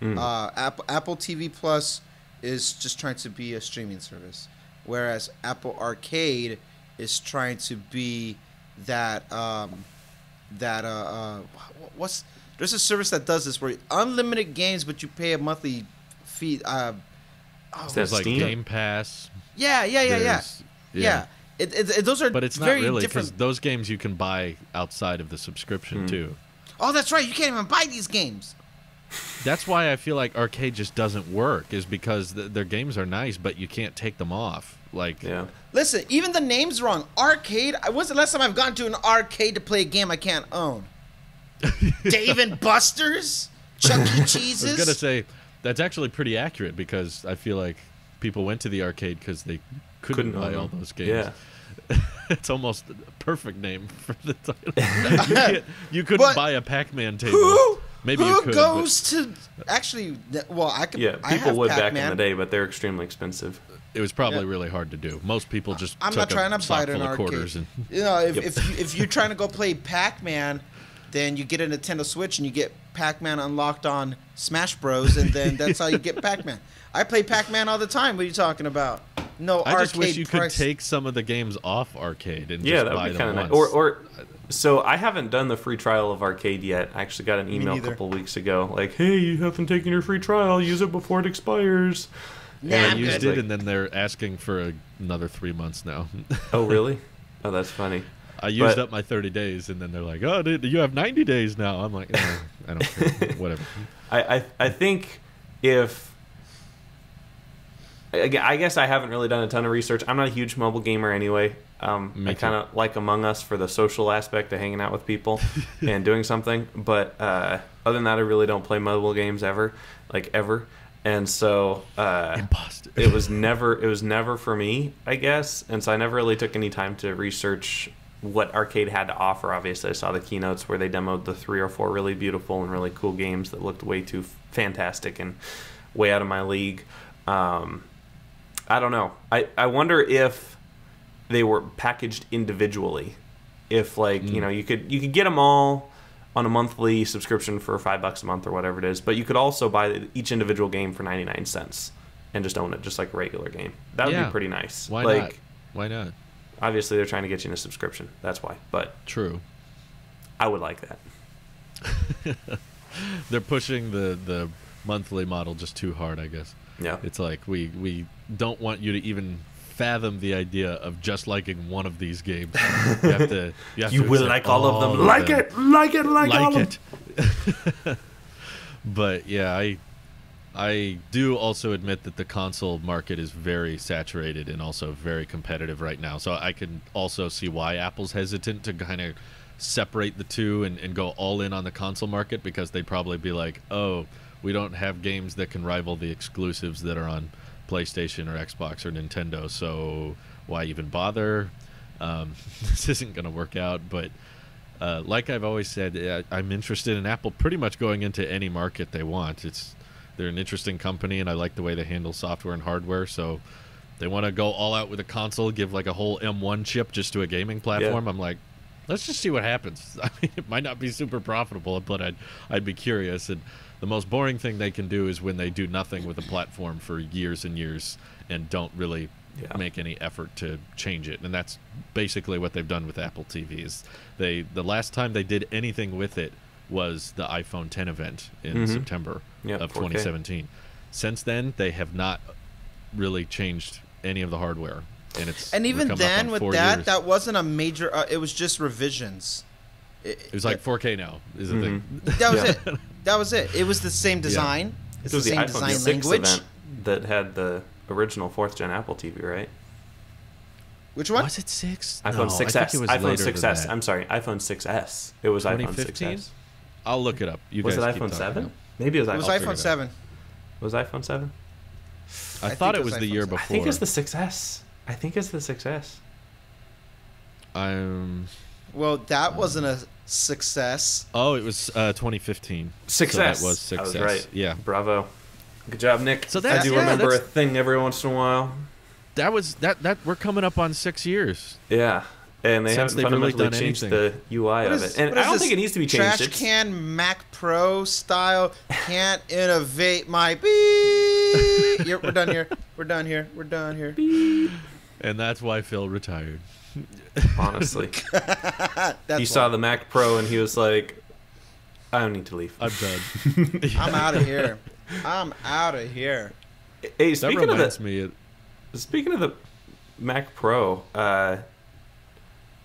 Apple TV Plus is just trying to be a streaming service, whereas Apple Arcade is trying to be that there's a service that does this where unlimited games, but you pay a monthly fee. There's like Game Pass. Yeah. Those are, but it's not very really different. because those games you can buy outside of the subscription too. Oh, that's right. You can't even buy these games. That's why I feel like Arcade just doesn't work, is because their games are nice, but you can't take them off. Listen, even the name's wrong. Arcade. When's the last time I've gone to an arcade to play a game I can't own? Dave and Buster's, Chuck E. Cheese's. I was gonna say that's actually pretty accurate, because I feel like people went to the arcade because they couldn't buy all those games. Yeah. It's almost a perfect name for the title. You couldn't buy a Pac-Man table. Maybe you could. Who goes to actually? Well, I could. Yeah, people would back in the day, but they're extremely expensive. It was probably really hard to do. Most people just I'm took not trying a to sock buy full an of quarters arcade. and If you're trying to go play Pac-Man, then you get a Nintendo Switch and you get Pac-Man unlocked on Smash Bros, and then that's how you get Pac-Man. I play Pac-Man all the time. What are you talking about? No I arcade just wish you price. could take some of the games off arcade and just that buy would be them kind of once. nice. So I haven't done the free trial of Arcade yet. I actually got an email a couple weeks ago, like, "Hey, you haven't taken your free trial. Use it before it expires." I used it, and then they're asking for another 3 months now. Oh, really? Oh, that's funny. I used up my 30 days, and then they're like, "Oh, you have 90 days now." I'm like, I don't care. Whatever. I think if... I guess I haven't really done a ton of research. I'm not a huge mobile gamer anyway. I kind of like Among Us for the social aspect of hanging out with people and doing something. But other than that, I really don't play mobile games ever. And so Imposter. it was never for me, I guess. And so I never really took any time to research what Arcade had to offer. Obviously, I saw the keynotes where they demoed the 3 or 4 really beautiful and really cool games that looked way too fantastic and way out of my league. I don't know. I wonder if they were packaged individually. If you could get them all on a monthly subscription for $5 a month or whatever it is, but you could also buy each individual game for 99 cents and just own it just like a regular game. That would be pretty nice. Why not? Why not? Obviously, they're trying to get you in a subscription. That's why. But true. I would like that. They're pushing the monthly model just too hard, I guess. Yeah. It's like we don't want you to even fathom the idea of just liking one of these games. You will like all of them. Like all of it. But yeah, I do also admit that the console market is very saturated and also very competitive right now. So I can also see why Apple's hesitant to kind of separate the two and go all in on the console market, because they'd probably be like, oh, we don't have games that can rival the exclusives that are on PlayStation or Xbox or Nintendo, so why even bother? This isn't going to work out. But like I've always said, I'm interested in Apple pretty much going into any market they want. They're an interesting company, and I like the way they handle software and hardware. So they want to go all out with a console, give like a whole M1 chip just to a gaming platform. I'm like, let's just see what happens. I mean, it might not be super profitable, but I'd be curious. And the most boring thing they can do is when they do nothing with a platform for years and years and don't really make any effort to change it. And that's basically what they've done with Apple TVs. The last time they did anything with it was the iPhone 10 event in September of 2017. Since then, they have not really changed any of the hardware. And even then, with that, that wasn't a major. It was just revisions. It was like 4K now. Is the thing. That was it. That was it. It was the same design. It's the same design language. Event that had the original 4th gen Apple TV, right? Which one? Was it 6? iPhone 6s. iPhone 6s. I'm sorry, iPhone 6s. It was iPhone 6s. I'll look it up. Was it iPhone 7? Maybe it was. It was iPhone 7. Was iPhone 7? I thought it was the year before. I think it's the 6s. I think it's the 6s. Well, that wasn't a success. Oh, it was 2015. 6s. So that was 6s. I was right. Yeah. Bravo. Good job, Nick. So I do remember a thing every once in a while. That was that. We're coming up on 6 years. Yeah. And they haven't fundamentally really changed the UI of it. And I don't think it needs to be changed. Trash can Mac Pro style can't innovate my beep. We're done here. We're done here. We're done here. Beep. And that's why Phil retired. Honestly. He saw the Mac Pro and he was like, I don't need to leave. I'm done. I'm out of here. I'm out of here. Hey, speaking of the Mac Pro,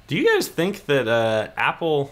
do you guys think that Apple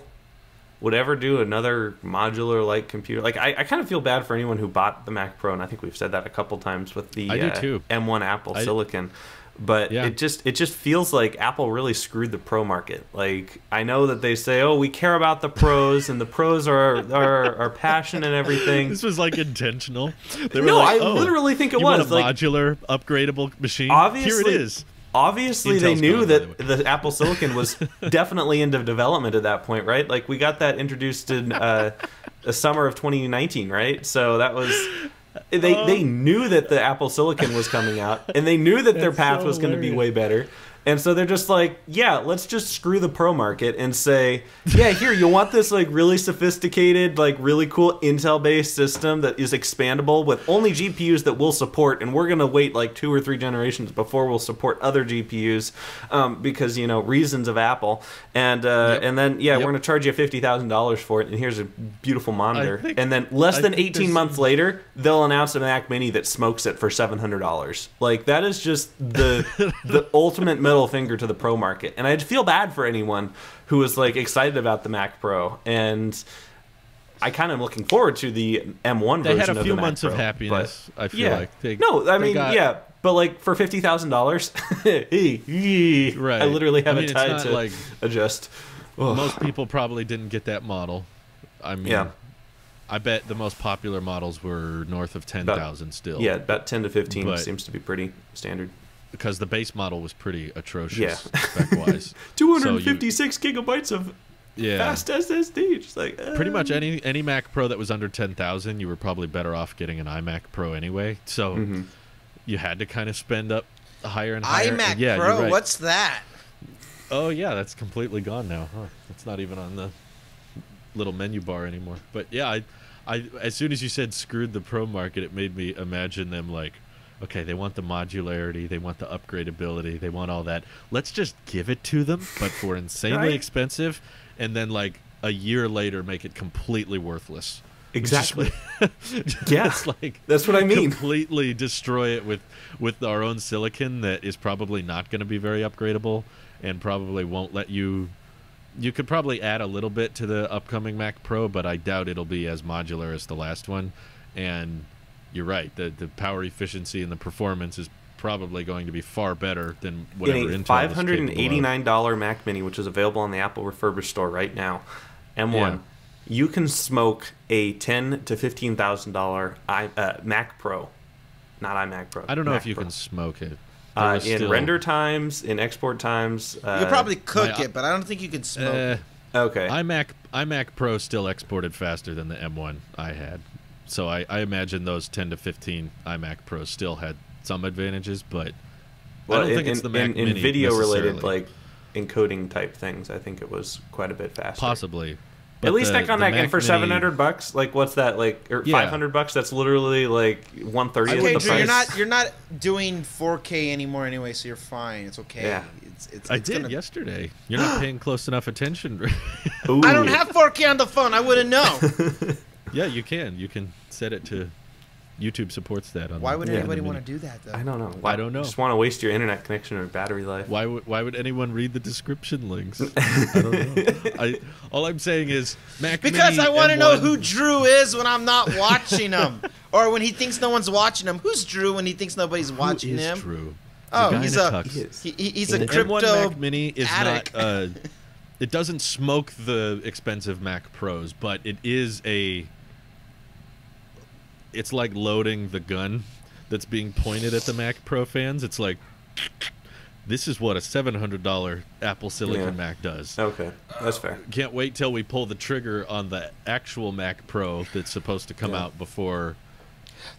would ever do another modular-like computer? Like, I kind of feel bad for anyone who bought the Mac Pro, and I think we've said that a couple times with the M1 Apple Silicon. But it just feels like Apple really screwed the Pro market. Like, I know that they say, "Oh, we care about the pros, and the pros are passionate and everything." This was like intentional. I literally think it was want a modular, upgradable machine. Obviously, here it is. Obviously, they knew that the Apple Silicon was definitely into development at that point, right? Like, we got that introduced in the summer of 2019, right? So that was... They knew that the Apple Silicon was coming out, and they knew that their path was going to be way better. And so they're just like, yeah, let's just screw the Pro market and say, yeah, here, you want this like really sophisticated, like really cool Intel-based system that is expandable with only GPUs that we'll support, and we're going to wait like 2 or 3 generations before we'll support other GPUs because, you know, reasons of Apple. And and then, we're going to charge you $50,000 for it, and here's a beautiful monitor. And then less than 18 months later, they'll announce a Mac Mini that smokes it for $700. Like, that is just the ultimate middle finger to the Pro market. And I'd feel bad for anyone who was like excited about the Mac Pro, and I kind of am looking forward to the M1 version of the Mac Pro. They had a few months of happiness, I feel like. But like for $50,000, right. I literally have it tied to like, adjust. Most people probably didn't get that model. I mean, I bet the most popular models were north of 10,000 still. Yeah, about 10 to 15 seems to be pretty standard. Because the base model was pretty atrocious spec-wise. 256 gigabytes of fast SSD. Just like pretty much any Mac Pro that was under 10,000, you were probably better off getting an iMac Pro anyway. So you had to kind of spend up higher and higher. iMac Pro, what's that? Oh yeah, that's completely gone now. Huh? It's not even on the little menu bar anymore. But yeah, I as soon as you said screwed the Pro market, it made me imagine them like, okay, they want the modularity, they want the upgradability, they want all that. Let's just give it to them, but for insanely expensive, and then like a year later make it completely worthless. Exactly. Just like that's what I mean. Completely destroy it with our own silicon that is probably not going to be very upgradable and probably won't let you. You could probably add a little bit to the upcoming Mac Pro, but I doubt it'll be as modular as the last one. And you're right. The power efficiency and the performance is probably going to be far better than whatever in a Intel was capable of. $589 Mac Mini, which is available on the Apple refurbished store right now, M1, Yeah. you can smoke a $10,000 to $15,000 Mac Pro, not iMac Pro. I don't know Mac if you Pro. can smoke it. In Still- render times, in export times. You probably cook my- it, but I don't think you can smoke it. Okay. iMac Pro still exported faster than the M1 I had. So I imagine those 10 to 15 iMac Pros still had some advantages, but I don't think it's the Mac in Mini video-related, necessarily. like, encoding type things, I think it was quite a bit faster. Possibly. At least I got that game for Mini- $700. Like, what's that? Like, or Yeah. $500? That's literally like 1/30 Okay, of the Drew, price. you're not doing 4K anymore anyway, so you're fine. It's okay. Yeah. I it's did gonna... yesterday. You're not paying close enough attention. Ooh. I don't have 4K on the phone. I wouldn't know. Yeah, you can. You can set it to. YouTube supports that. Why would Yeah. anybody want to do that, though? I don't know. I don't know. Just want to waste your internet connection or battery life. Why would anyone read the description links? I don't know. All I'm saying is Mac Because Mini I want to know M1 who Drew is when I'm not watching him, or when he thinks no one's watching him. Who's Drew when he thinks nobody's watching Who is him? Drew. Oh, guy he's in a tux. he's a The crypto M1 Mac Mini is addict. not. It doesn't smoke the expensive Mac Pros, but it is a. It's like loading the gun that's being pointed at the Mac Pro fans. It's like, this is what a $700 Apple Silicon Yeah. Mac does. Okay, that's fair. Can't wait till we pull the trigger on the actual Mac Pro that's supposed to come Yeah. out before.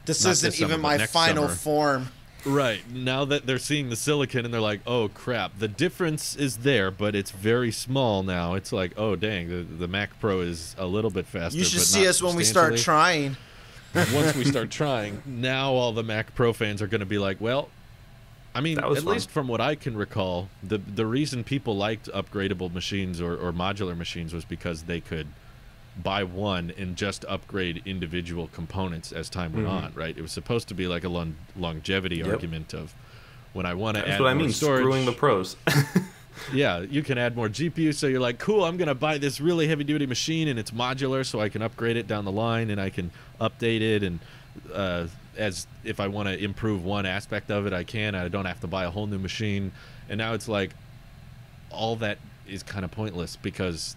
This not isn't this summer, even but my next final summer. form. Right. Now that they're seeing the silicon and they're like, oh, crap. The difference is there, but it's very small now. It's like, oh, dang, the Mac Pro is a little bit faster. You should but see not us when we start substantially. trying. Once we start trying, now all the Mac Pro fans are going to be like, well, I mean, That was at fun. least from what I can recall, the reason people liked upgradable machines or modular machines was because they could buy one and just upgrade individual components as time went on, right? It was supposed to be like a longevity Yep. argument of when I want to That's add what I more mean. storage. Screwing the pros. Yeah, you can add more GPU, so you're like, cool, I'm going to buy this really heavy-duty machine, and it's modular, so I can upgrade it down the line, and I can update it, and as if I want to improve one aspect of it, I can. I don't have to buy a whole new machine. And now it's like, all that is kind of pointless, because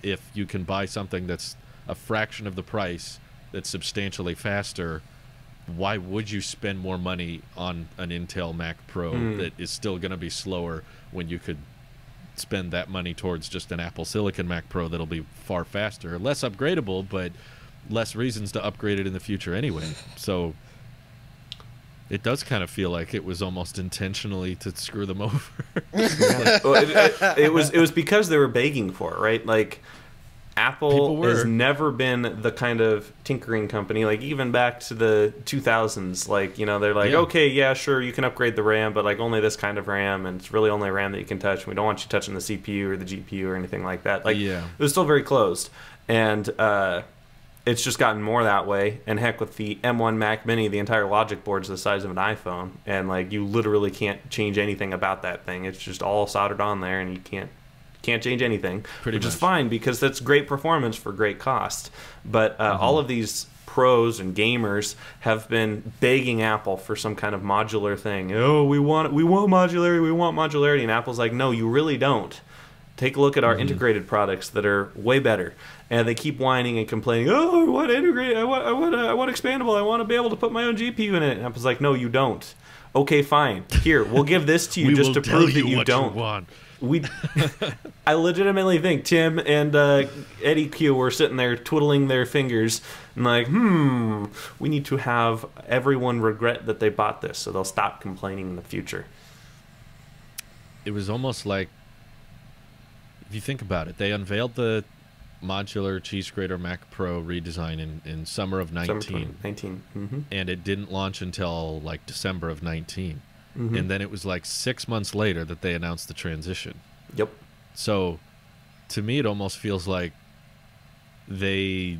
if you can buy something that's a fraction of the price, that's substantially faster, why would you spend more money on an Intel Mac Pro that is still going to be slower when you could spend that money towards just an Apple Silicon Mac Pro that'll be far faster, less upgradable, but less reasons to upgrade it in the future anyway. So it does kind of feel like it was almost intentionally to screw them over. Well, it was because they were begging for it, right? Like, People Apple were. has never been the kind of tinkering company, like even back to the 2000s. Like, you know, they're like, Yeah. okay, yeah, sure, you can upgrade the RAM, but like only this kind of RAM, and it's really only RAM that you can touch. We don't want you touching the CPU or the GPU or anything like that. Like, Yeah. it was still very closed, and it's just gotten more that way. And heck, with the M1 Mac Mini, the entire logic board's the size of an iPhone, and like you literally can't change anything about that thing. It's just all soldered on there, and you can't change anything, Pretty which is much. fine because that's great performance for great cost. But all of these pros and gamers have been begging Apple for some kind of modular thing. Oh, we want modularity, and Apple's like, no, you really don't. Take a look at our integrated products that are way better, and they keep whining and complaining. Oh, I want integrated. I want expandable. I want to be able to put my own GPU in it. And Apple's like, no, you don't. Okay, fine. Here, we'll give this to you We just will to tell prove that you what don't. want. I legitimately think Tim and Eddie Q were sitting there twiddling their fingers and like, we need to have everyone regret that they bought this so they'll stop complaining in the future. It was almost like, if you think about it, they unveiled the modular cheese grater Mac Pro redesign in summer of 19. Summer 2019. Mm-hmm. And it didn't launch until like December of 19. Mm-hmm. And then it was like 6 months later that they announced the transition. Yep. So to me, it almost feels like they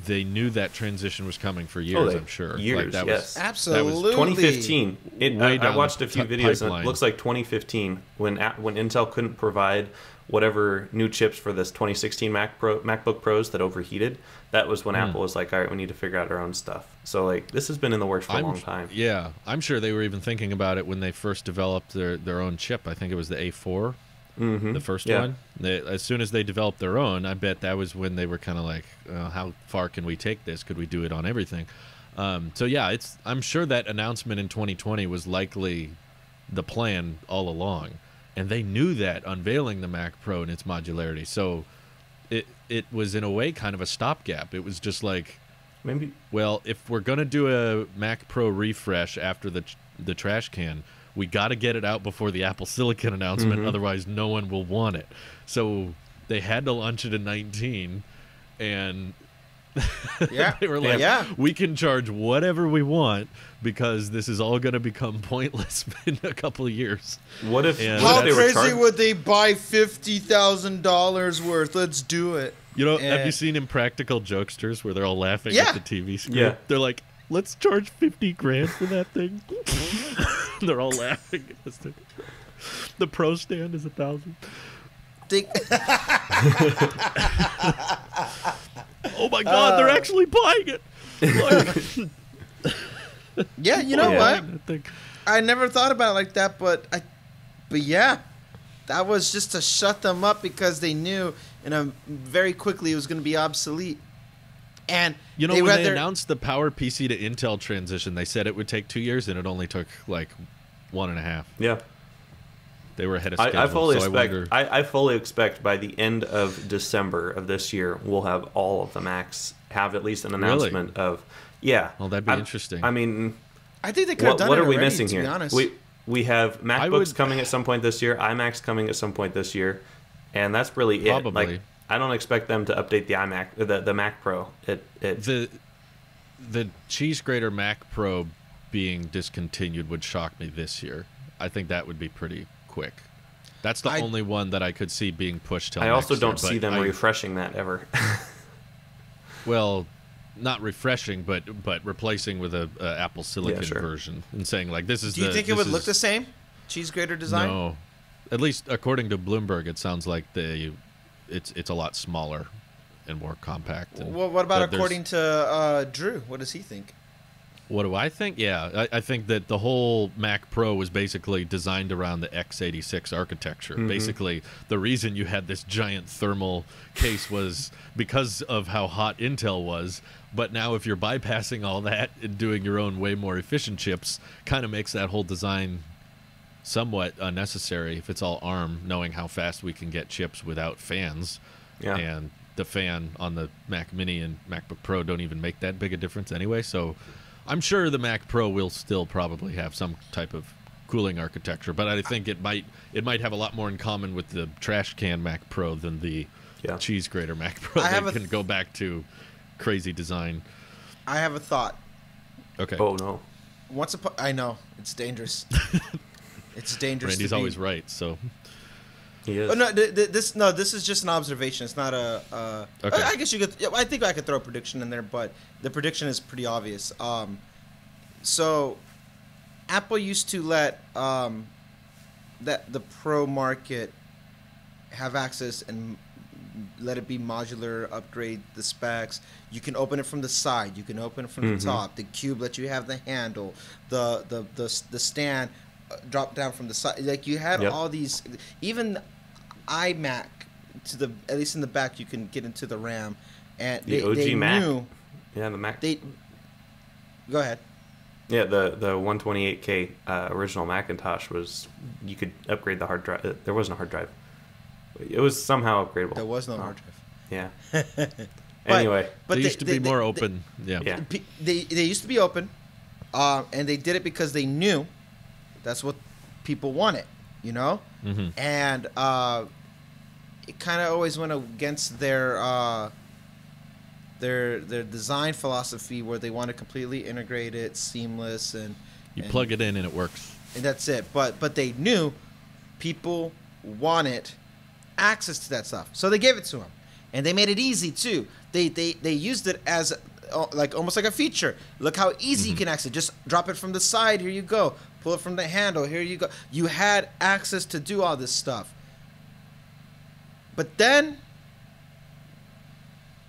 they knew that transition was coming for years. I'm sure. Years, that yes, absolutely. That was 2015. I watched a few videos, pipeline. and it looks like 2015 when Intel couldn't provide whatever new chips for this 2016 MacBook Pros that overheated. That was when Apple was like, all right, we need to figure out our own stuff. So like this has been in the works for a long time. Yeah, I'm sure they were even thinking about it when they first developed their own chip. I think it was the A4. The first one. As soon as they developed their own, I bet that was when they were kind of like, how far can we take this? Could we do it on everything? So yeah, I'm sure that announcement in 2020 was likely the plan all along, and they knew that unveiling the Mac Pro and its modularity. So it was in a way kind of a stopgap. It was just like, maybe, well, if we're gonna do a Mac Pro refresh after the trash can, we got to get it out before the Apple Silicon announcement, otherwise no one will want it. So they had to launch it in 19, and they were like, we can charge whatever we want because this is all going to become pointless in a couple of years. What if? How crazy would they buy $50,000 worth? Let's do it. You know, have you seen Impractical Jokesters where they're all laughing at the TV screen? Yeah. They're like, let's charge $50,000 for that thing. They're all laughing. The Pro stand is $1,000. Oh my God! They're actually buying it. Yeah, you know what? I never thought about it like that, but yeah, that was just to shut them up because they knew very quickly it was going to be obsolete. And you know, when they announced the Power PC to Intel transition, they said it would take 2 years, and it only took like 1.5. Yeah, they were ahead of schedule. I fully expect by the end of December of this year, we'll have all of the Macs have at least an announcement of. Yeah, well, that'd be interesting. I mean, I think they could have done it already. What are we missing here? To be honest. We have MacBooks coming at some point this year, iMacs coming at some point this year, and that's really it. Probably. Like, I don't expect them to update the iMac, the Mac Pro. The cheese grater Mac Pro being discontinued would shock me this year. I think that would be pretty quick. That's the only one that I could see being pushed till. I also next don't year, see them refreshing that ever. Well, not refreshing, but replacing with a Apple Silicon version and saying like this is. Do you think it would look the same? Cheese grater design? No, at least according to Bloomberg, it sounds like it's a lot smaller and more compact. And, well, what about according to Drew? What does he think? What do I think? Yeah, I think that the whole Mac Pro was basically designed around the x86 architecture. Basically, the reason you had this giant thermal case was because of how hot Intel was. But now if you're bypassing all that and doing your own way more efficient chips, kind of makes that whole design somewhat unnecessary if it's all ARM, knowing how fast we can get chips without fans. Yeah. And the fan on the Mac Mini and MacBook Pro don't even make that big a difference anyway. So I'm sure the Mac Pro will still probably have some type of cooling architecture, but I think it might have a lot more in common with the trash can Mac Pro than the cheese grater Mac Pro. They can go back to crazy design. I have a thought. Okay. Oh no. I know it's dangerous. It's dangerous. Randy's always right, so. He is. Oh, no, this is just an observation. It's not a. Okay. I guess you could. I think I could throw a prediction in there, but the prediction is pretty obvious. So, Apple used to let that the Pro market have access and let it be modular, upgrade the specs. You can open it from the side. You can open it from the top. The cube lets you have the handle. The stand drop down from the side. Like you had all these. Even iMac at least in the back you can get into the RAM. And the OG Mac. The Mac. Go ahead. Yeah, the 128K original Macintosh was, you could upgrade the hard drive. There wasn't a hard drive. It was somehow upgradable. There was no hard drive. Yeah. Anyway, but they used to be more open. Yeah. They used to be open, and they did it because they knew that's what people wanted, you know. And it kind of always went against their design philosophy, where they want to completely integrate it, seamless, and you plug it in and it works. And that's it. But they knew people wanted access to that stuff, so they gave it to them. and they made it easy too. They used it as like almost like a feature. Look how easy you can access. Just drop it from the side. Here you go. Pull it from the handle. Here you go. You had access to do all this stuff. But then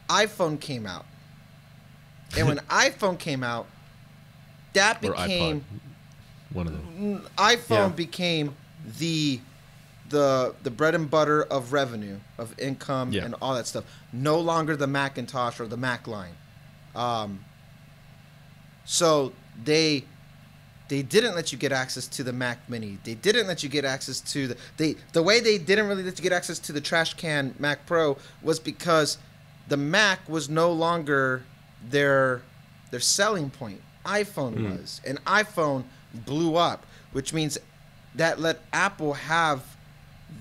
iPhone came out. And when iPhone came out, that became one of them. iPhone became the bread and butter of revenue, of income, and all that stuff. No longer the Macintosh or the Mac line. So they didn't let you get access to the Mac Mini. They didn't let you get access to the way they didn't really let you get access to the trash can Mac Pro was because the Mac was no longer their selling point. iPhone was, and iPhone blew up, which means that let Apple have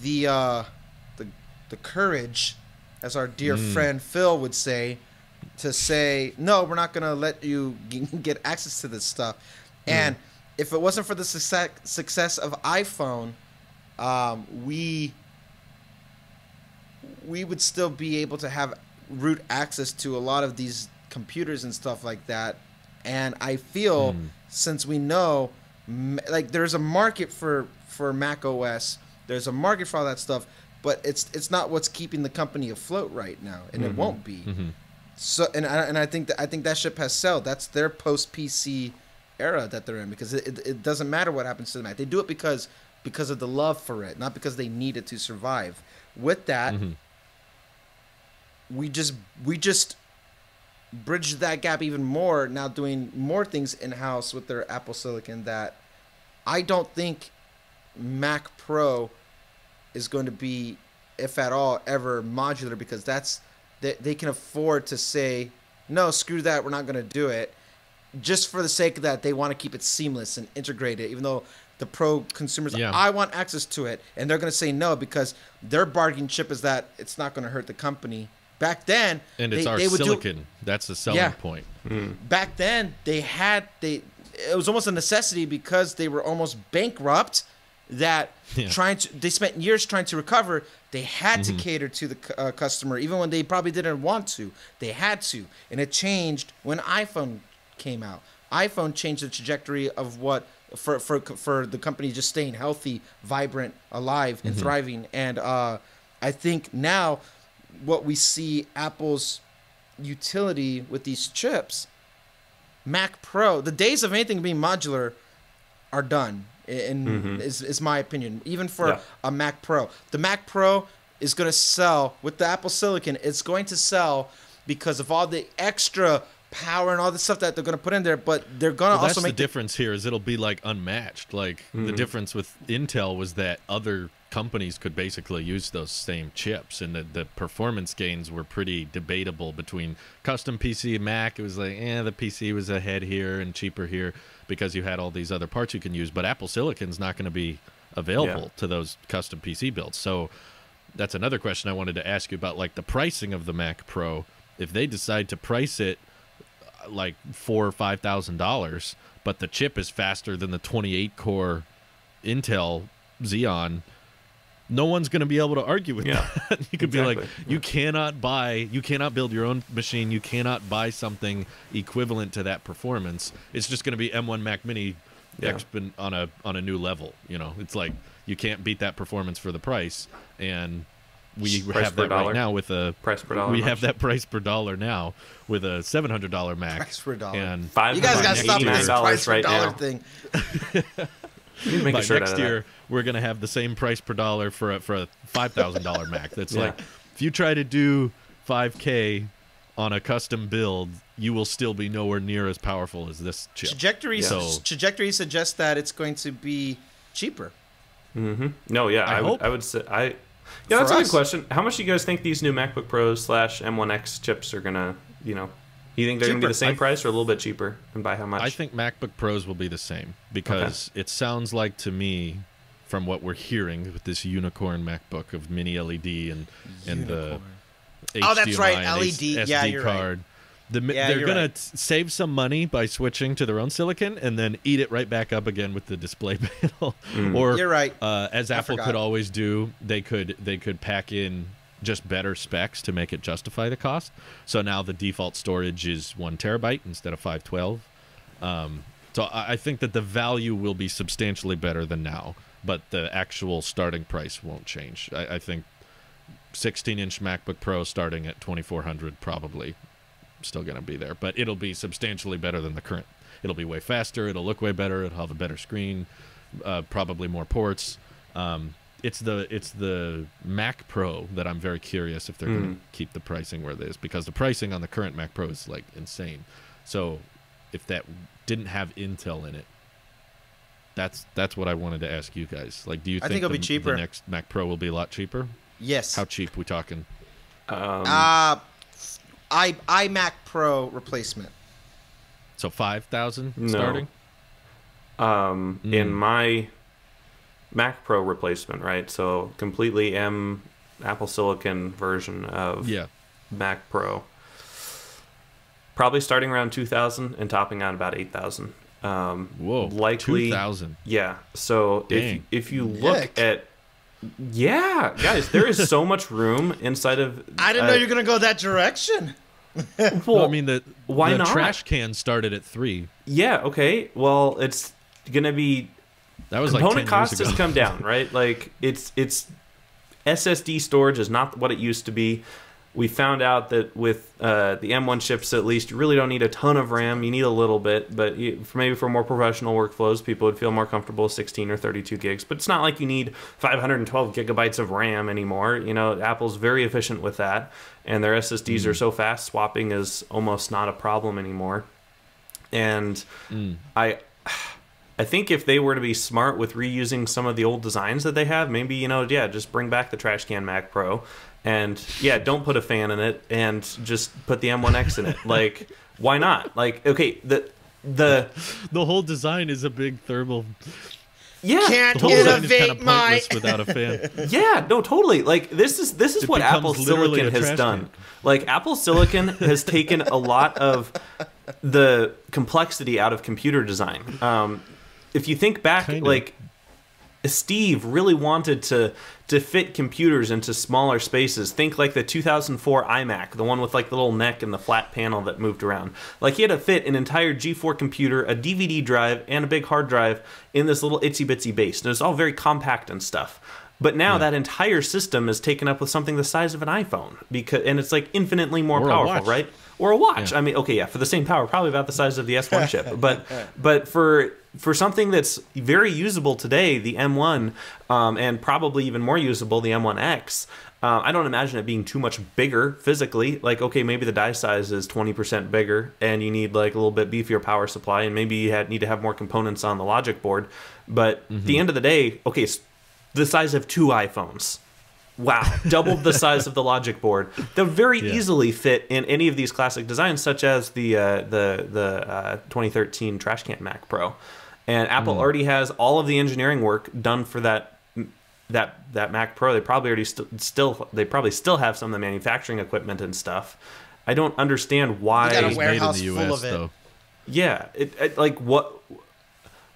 the courage, as our dear friend Phil would say, to say, no, we're not going to let you get access to this stuff. And if it wasn't for the success of iPhone, we would still be able to have root access to a lot of these computers and stuff like that. And I feel, since we know, like, there's a market for Mac OS, there's a market for all that stuff, but it's not what's keeping the company afloat right now, and it won't be. So, and I think that ship has sailed. That's their post PC era that they're in, because it doesn't matter what happens to the Mac. They do it because of the love for it, not because they need it to survive. With that, we just bridged that gap even more, now doing more things in-house with their Apple Silicon, that I don't think Mac Pro is going to be, if at all, ever modular, because they can afford to say, no, screw that, we're not going to do it, just for the sake of that. They want to keep it seamless and integrated, even though the Pro consumers, I want access to it, and they're going to say no because their bargaining chip is that it's not going to hurt the company. Back then, and it's our silicon. That's the selling point. Back then, it was almost a necessity because they were almost bankrupt. That they spent years trying to recover. They had to cater to the customer, even when they probably didn't want to. They had to, and it changed when iPhone came out. iPhone changed the trajectory of what for the company just staying healthy, vibrant, alive, and thriving. And I think now, what we see Apple's utility with these chips, Mac Pro, the days of anything being modular are done, is my opinion. Even for a Mac Pro, the Mac Pro is going to sell with the Apple Silicon. It's going to sell because of all the extra power and all the stuff that they're going to put in there, but they're going to also make the difference here is it'll be like unmatched. Like the difference with Intel was that other companies could basically use those same chips, and the performance gains were pretty debatable between custom PC and Mac. It was like, the PC was ahead here and cheaper here because you had all these other parts you can use, but Apple Silicon's not going to be available to those custom PC builds. So that's another question I wanted to ask you about, like the pricing of the Mac Pro. If they decide to price it like $4,000 or $5,000, but the chip is faster than the 28-core Intel Xeon, no one's going to be able to argue with that. You could be like, you cannot build your own machine. You cannot buy something equivalent to that performance. It's just going to be M1 Mac Mini on a new level. You know, it's like you can't beat that performance for the price. And we have that right now with a price per dollar. We have that price per dollar now with a $700 Mac. Price per dollar. And you guys got to stop with this price per dollar thing. By next year, we're going to have the same price per dollar for a $5,000 Mac. That's like, if you try to do 5K on a custom build, you will still be nowhere near as powerful as this chip. Trajectory suggests that it's going to be cheaper. No, I would say that's a good question. How much do you guys think these new MacBook Pros / M1X chips are gonna, you think they're going to be the same price or a little bit cheaper, and by how much? I think MacBook Pros will be the same because it sounds like to me, from what we're hearing with this unicorn MacBook of mini LED and the HDMI that's right, LED SD card. They're going to save some money by switching to their own silicon and then eat it right back up again with the display panel. Or you're right. As Apple could always do, they could pack in just better specs to make it justify the cost. So now the default storage is 1 terabyte instead of 512. So I think that the value will be substantially better than now, but the actual starting price won't change. I think 16-inch MacBook Pro starting at $2,400 probably still going to be there, but it'll be substantially better than the current. It'll be way faster. It'll look way better. It'll have a better screen, probably more ports. It's the Mac Pro that I'm very curious if they're going to keep the pricing where it is, because the pricing on the current Mac Pro is like insane. So if that didn't have Intel in it, that's what I wanted to ask you guys. Like, do you think it'll be cheaper. The next Mac Pro will be a lot cheaper? Yes. How cheap we talking? iMac Pro replacement. So 5,000 starting? In my Mac Pro replacement, right? So completely Apple Silicon version of Mac Pro. Probably starting around 2,000 and topping out about 8,000. Whoa, likely 2,000. Yeah. So if you look at guys, there is so much room inside of. I didn't know you're gonna go that direction. Well, I mean, why the not? trash can started at 3. Yeah. Okay. Well, it's gonna be. That was component like 10 cost years ago. has come down, right? Like it's SSD storage is not what it used to be. We found out that with the M1 chips, at least, you really don't need a ton of RAM. You need a little bit, but maybe for more professional workflows, people would feel more comfortable with 16 or 32 gigs. But it's not like you need 512 gigabytes of RAM anymore. You know, Apple's very efficient with that, and their SSDs are so fast, swapping is almost not a problem anymore. And I think if they were to be smart with reusing some of the old designs that they have, maybe, just bring back the trash can Mac Pro. And don't put a fan in it, and just put the M1X in it. Like, why not? Like, okay, the whole design is a big thermal. Yeah, can't the whole design is kind innovate of my. pointless without a fan. Yeah, no, totally. Like, this is what becomes Apple literally Silicon a has trash done. can. Like, Apple Silicon has taken a lot of the complexity out of computer design. If you think back, like, Steve really wanted to fit computers into smaller spaces. Think like the 2004 iMac, the one with like the little neck and the flat panel that moved around. Like, he had to fit an entire G4 computer, a DVD drive, and a big hard drive in this little itsy bitsy base. And it's all very compact and stuff. But now that entire system is taken up with something the size of an iPhone, and it's like infinitely more powerful, right? Or a watch. Yeah. I mean, okay, for the same power, probably about the size of the S1 chip. But for something that's very usable today, the M1, and probably even more usable, the M1X, I don't imagine it being too much bigger physically. Like, okay, maybe the die size is 20% bigger, and you need like a little bit beefier power supply, and maybe you need to have more components on the logic board. But at the end of the day, okay, it's the size of 2 iPhones. Wow, doubled the size of the logic board. They'll very easily fit in any of these classic designs, such as the 2013 Trash Can Mac Pro. And Apple already has all of the engineering work done for that Mac Pro. They probably already still have some of the manufacturing equipment and stuff. I don't understand why. You got a warehouse made in the full US, of it. though. Yeah, like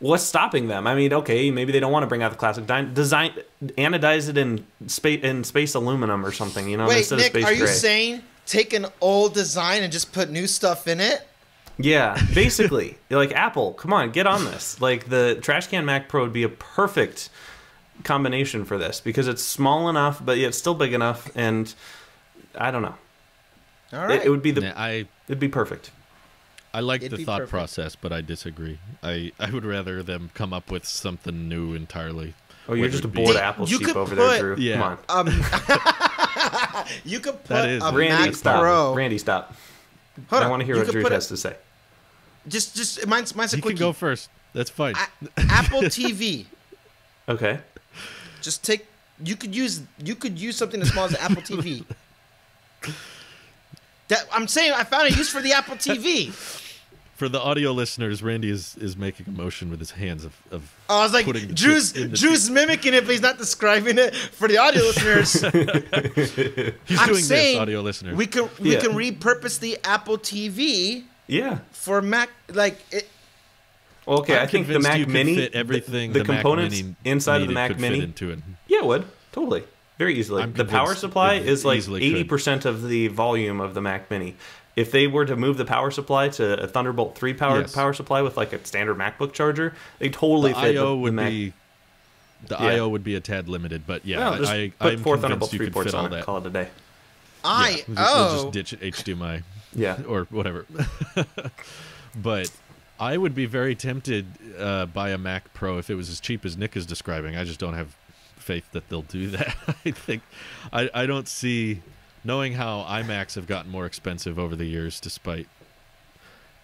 what's stopping them? I mean, okay, maybe they don't want to bring out the classic design, anodize it in space aluminum or something, Wait, instead Nick, of space are you gray. saying take an old design and just put new stuff in it? Yeah, basically. Like, Apple, come on, get on this. Like, the Trash Can Mac Pro would be a perfect combination for this, because it's small enough, but yet still big enough, and I don't know. All right. It would be it'd be perfect. I like It'd the be thought perfect. process, but I disagree. I would rather them come up with something new entirely. Oh, you're Whether just a it be- bored Apple you sheep could over put- there, Drew. Yeah. Come on. You could put That is- a Randy, Mac stop. Pro. Randy, stop. Hold I on. want to hear You what could Drew put has to say. Just mine's a You quickie. can go first. That's fine. Apple TV. Okay. Just take. You could use something as small as the Apple TV. I'm saying I found a use for the Apple TV. For the audio listeners, Randy is making a motion with his hands of I was like, putting the Drew's chips in the Drew's mimicking it, but he's not describing it for the audio listeners. He's I'm doing saying this, audio listeners. we can repurpose the Apple TV Yeah. for Mac. Like it. Well, okay, I'm I think the convinced Mac you could Mini, fit everything the the Mac components Mini inside of the needed Mac could Mini. fit into it. Yeah, it would. Totally. Very easily. I'm The power convinced supply it is like easily 80% of the volume of the Mac Mini. If they were to move the power supply to a Thunderbolt 3 powered power supply with like a standard MacBook charger, they totally fit IO the would Mac. be IO would be a tad limited, but yeah, Well, just I'm put 4 convinced Thunderbolt you 3 could ports fit all on it. that. Call it a day. We'll just ditch HDMI. Yeah. Or whatever. But I would be very tempted by a Mac Pro if it was as cheap as Nick is describing. I just don't have faith that they'll do that. I don't see, knowing how iMacs have gotten more expensive over the years, despite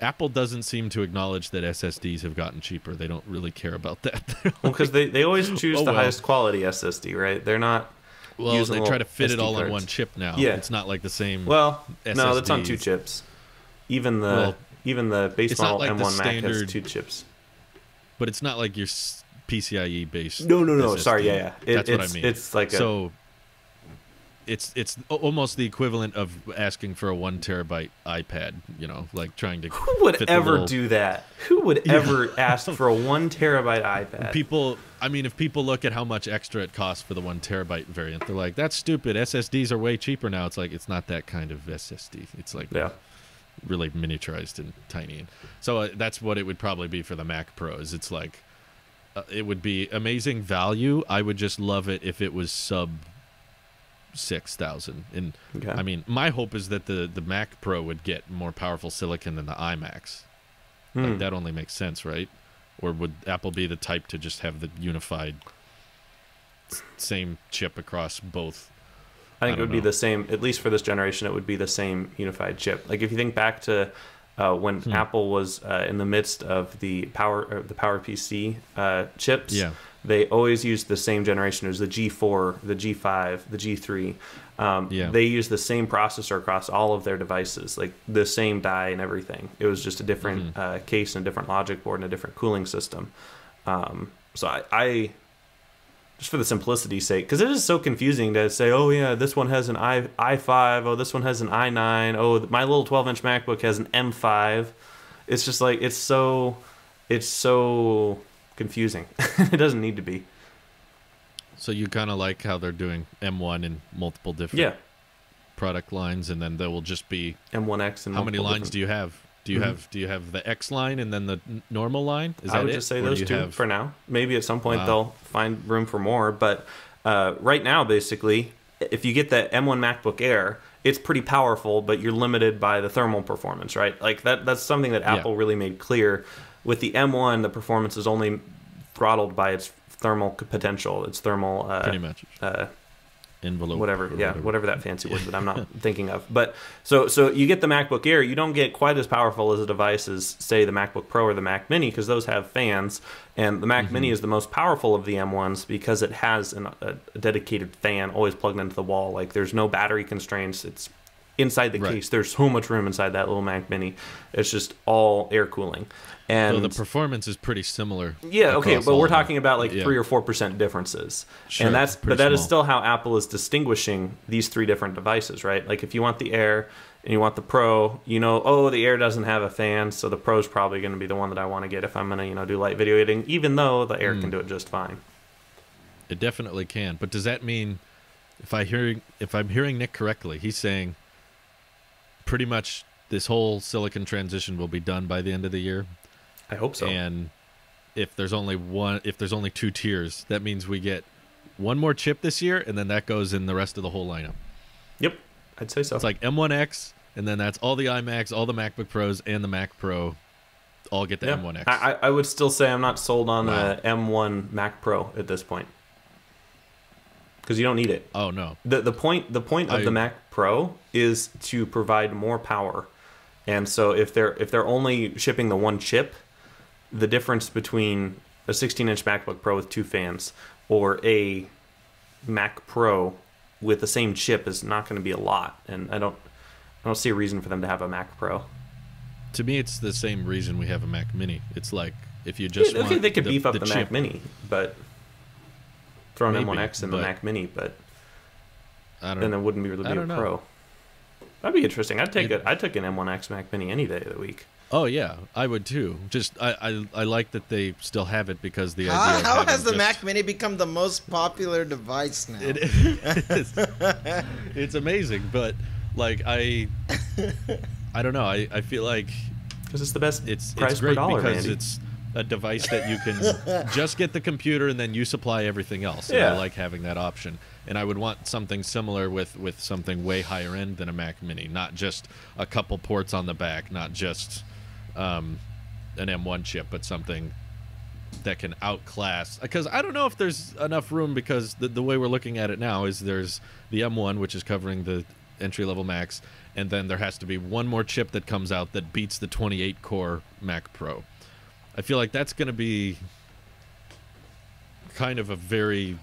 Apple doesn't seem to acknowledge that SSDs have gotten cheaper. They don't really care about that. Well, because they always choose the highest quality SSD, right? They're not. Well, they try to fit it all cards on one chip now. Yeah. It's not like the same. Well, SSDs. no, that's on 2 chips. Even the base model like M1 Mac has standard, 2 chips. But it's not like your PCIe based. No. SSD. Sorry, yeah. That's what I mean. It's like so. It's almost the equivalent of asking for a 1 terabyte iPad. You know, like trying to. Who would ever do that? Who would ever ask for a 1 terabyte iPad? People. I mean, if people look at how much extra it costs for the 1 terabyte variant, they're like, "That's stupid. SSDs are way cheaper now." It's like it's not that kind of SSD. It's like really miniaturized and tiny. And so that's what it would probably be for the Mac Pros. It's like it would be amazing value. I would just love it if it was sub 6,000. And I mean, my hope is that the Mac Pro would get more powerful silicon than the iMacs. Like, that only makes sense, right? Or would Apple be the type to just have the unified same chip across both? I think it would be the same, at least for this generation, it would be the same unified chip. Like if you think back to when Apple was in the midst of the PowerPC chips, they always used the same generation. It was the G4, the G5, the G3. They used the same processor across all of their devices, like the same die and everything. It was just a different case and a different logic board and a different cooling system. So I just for the simplicity's sake, because it is so confusing to say, oh yeah, this one has an i5, oh this one has an i9, oh my little 12-inch MacBook has an M5. It's just like it's so confusing. It doesn't need to be. So you kind of like how they're doing M1 in multiple different product lines, and then there will just be M1X. And how many lines do you have? Do you have the X line and then the normal line? Is that I would just say those two for now. Maybe at some point they'll find room for more, but right now, basically, if you get the M1 MacBook Air, it's pretty powerful, but you're limited by the thermal performance, right? Like that's something that Apple really made clear. With the M1, the performance is only throttled by its thermal potential, its thermal pretty much envelope, whatever that fancy word that I'm not thinking of. But so you get the MacBook Air, you don't get quite as powerful as a device as say the MacBook Pro or the Mac Mini, because those have fans, and the Mac Mini is the most powerful of the M1s because it has a dedicated fan always plugged into the wall. Like there's no battery constraints. It's inside the case. There's so much room inside that little Mac Mini. It's just all air cooling. And so the performance is pretty similar. Yeah, okay, but we're talking about like 3 or 4% differences. Sure, and that small. is still how Apple is distinguishing these 3 different devices, right? Like if you want the Air and you want the Pro, the Air doesn't have a fan, so the Pro is probably going to be the one that I want to get if I'm going to do light video editing, even though the Air can do it just fine. It definitely can. But does that mean if I'm hearing Nick correctly, he's saying pretty much this whole silicon transition will be done by the end of the year? I hope so. And if there's only 2 tiers, that means we get one more chip this year, and then that goes in the rest of the whole lineup. Yep, I'd say so. It's like M1X, and then that's all the iMacs, all the MacBook Pros, and the Mac Pro all get the M1X. I would still say I'm not sold on the M1 Mac Pro at this point, because you don't need it. Oh no. The point of the Mac Pro is to provide more power, and so if they're only shipping the one chip, the difference between a 16-inch MacBook Pro with 2 fans or a Mac Pro with the same chip is not going to be a lot, and I don't see a reason for them to have a Mac Pro. To me, it's the same reason we have a Mac Mini. It's like if you just want they could beef up the chip. Mac Mini, but throw an M1X in the Mac Mini, but then it wouldn't really be a Pro. That'd be interesting. I'd take an M1X Mac Mini any day of the week. Oh yeah, I would too. Just I like that they still have it because the idea. How of has the just, Mac Mini become the most popular device now? It is. It's amazing, but like I don't know. I feel like Because it's the best it's price great per dollar, because Randy. it's a device that you can just get the computer and then you supply everything else. And Yeah. I like having that option. And I would want something similar with something way higher end than a Mac Mini, not just a couple ports on the back, not just an M1 chip, but something that can outclass. Because I don't know if there's enough room, because the way we're looking at it now is there's the M1, which is covering the entry-level Macs, and then there has to be one more chip that comes out that beats the 28-core Mac Pro. I feel like that's going to be kind of a very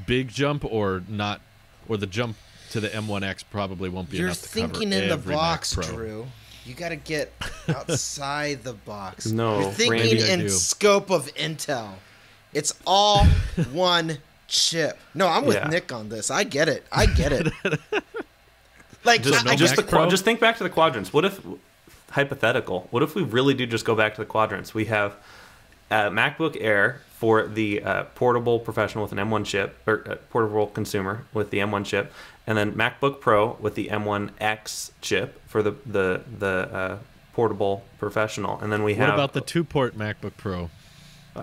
big jump, or not, or the jump to the M1X probably won't be You're enough to cover thinking in the every box, Mac Pro. Drew. You got to get outside the box. No, You're thinking Randy, I in do. scope of Intel. It's all one chip. No, I'm with Yeah. Nick on this. I get it. I get it. Like, Just, I just, get the, just think back to the quadrants. What if, hypothetical, what if we really do just go back to the quadrants? We have MacBook Air for the portable professional with an M1 chip, or portable consumer with the M1 chip, and then MacBook Pro with the M1X chip for the portable professional. And then we have... What about the 2-port MacBook Pro?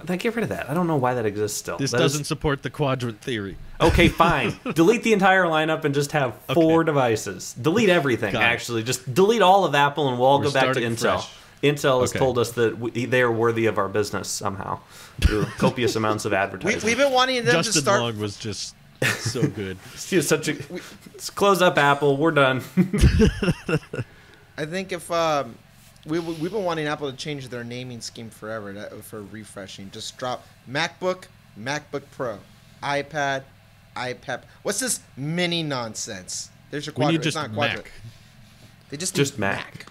Get rid of that. I don't know why that exists still. This That doesn't is- support the quadrant theory. Okay, fine. Delete the entire lineup and just have 4 devices. Delete everything, Got it. actually. Just delete all of Apple and we'll all We're go back to starting Intel. fresh. Intel has Okay. told us that they are worthy of our business somehow through copious amounts of advertising. We've been wanting them Justin to start. Long was just so good. He is such a... Let's close up Apple. We're done. I think if we've been wanting Apple to change their naming scheme forever for refreshing. Just drop MacBook, MacBook Pro, iPad, iPad. What's this mini nonsense? There's your We quadrant. need It's just not quadrant. Mac. They just Just need Mac.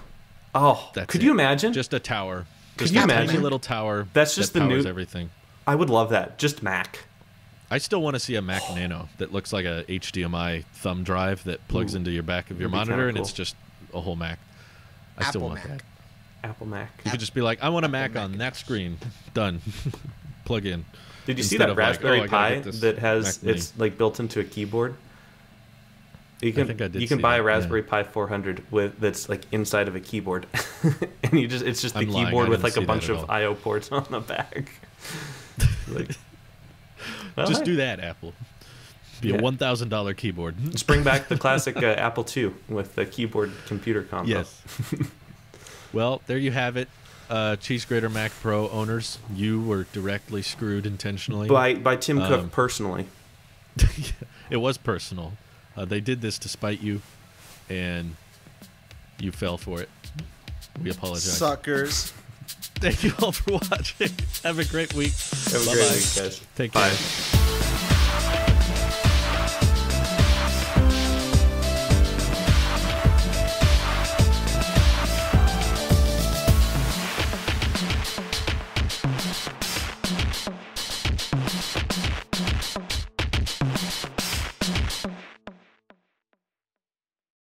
Oh, That's could it. you imagine? Just a tower. Could Just you a tiny imagine? little tower. That's just that the powers new- everything. I would love that. Just Mac. I still want to see a Mac Nano that looks like a HDMI thumb drive that plugs into your back of your That'd be monitor, kinda and cool. it's just a whole Mac. I still Apple want Mac. that. Apple Mac. You could just be like, I want a Mac Mac on that screen. Done. Plug in. Did you see Instead that of like, Raspberry oh, I gotta Pi get this that has Mac Mini. it's like built into a keyboard? You can think I did you can see buy that, a yeah. Raspberry Pi 400 with that's like inside of a keyboard, and it's just the I'm lying, keyboard I with didn't like a see that bunch at of all. I/O ports on the back. Like, well, Just hey, do that, Apple. Be Yeah. a $1,000 keyboard. Just bring back the classic Apple II with the keyboard computer combo. Yes. Well, there you have it. Cheese Grater Mac Pro owners, you were directly screwed intentionally. By Tim Cook personally. It was personal. They did this to spite you, and you fell for it. We apologize. Suckers. Thank you all for watching. Have a great week. Have a Bye-bye. great week, guys. Take care. Bye.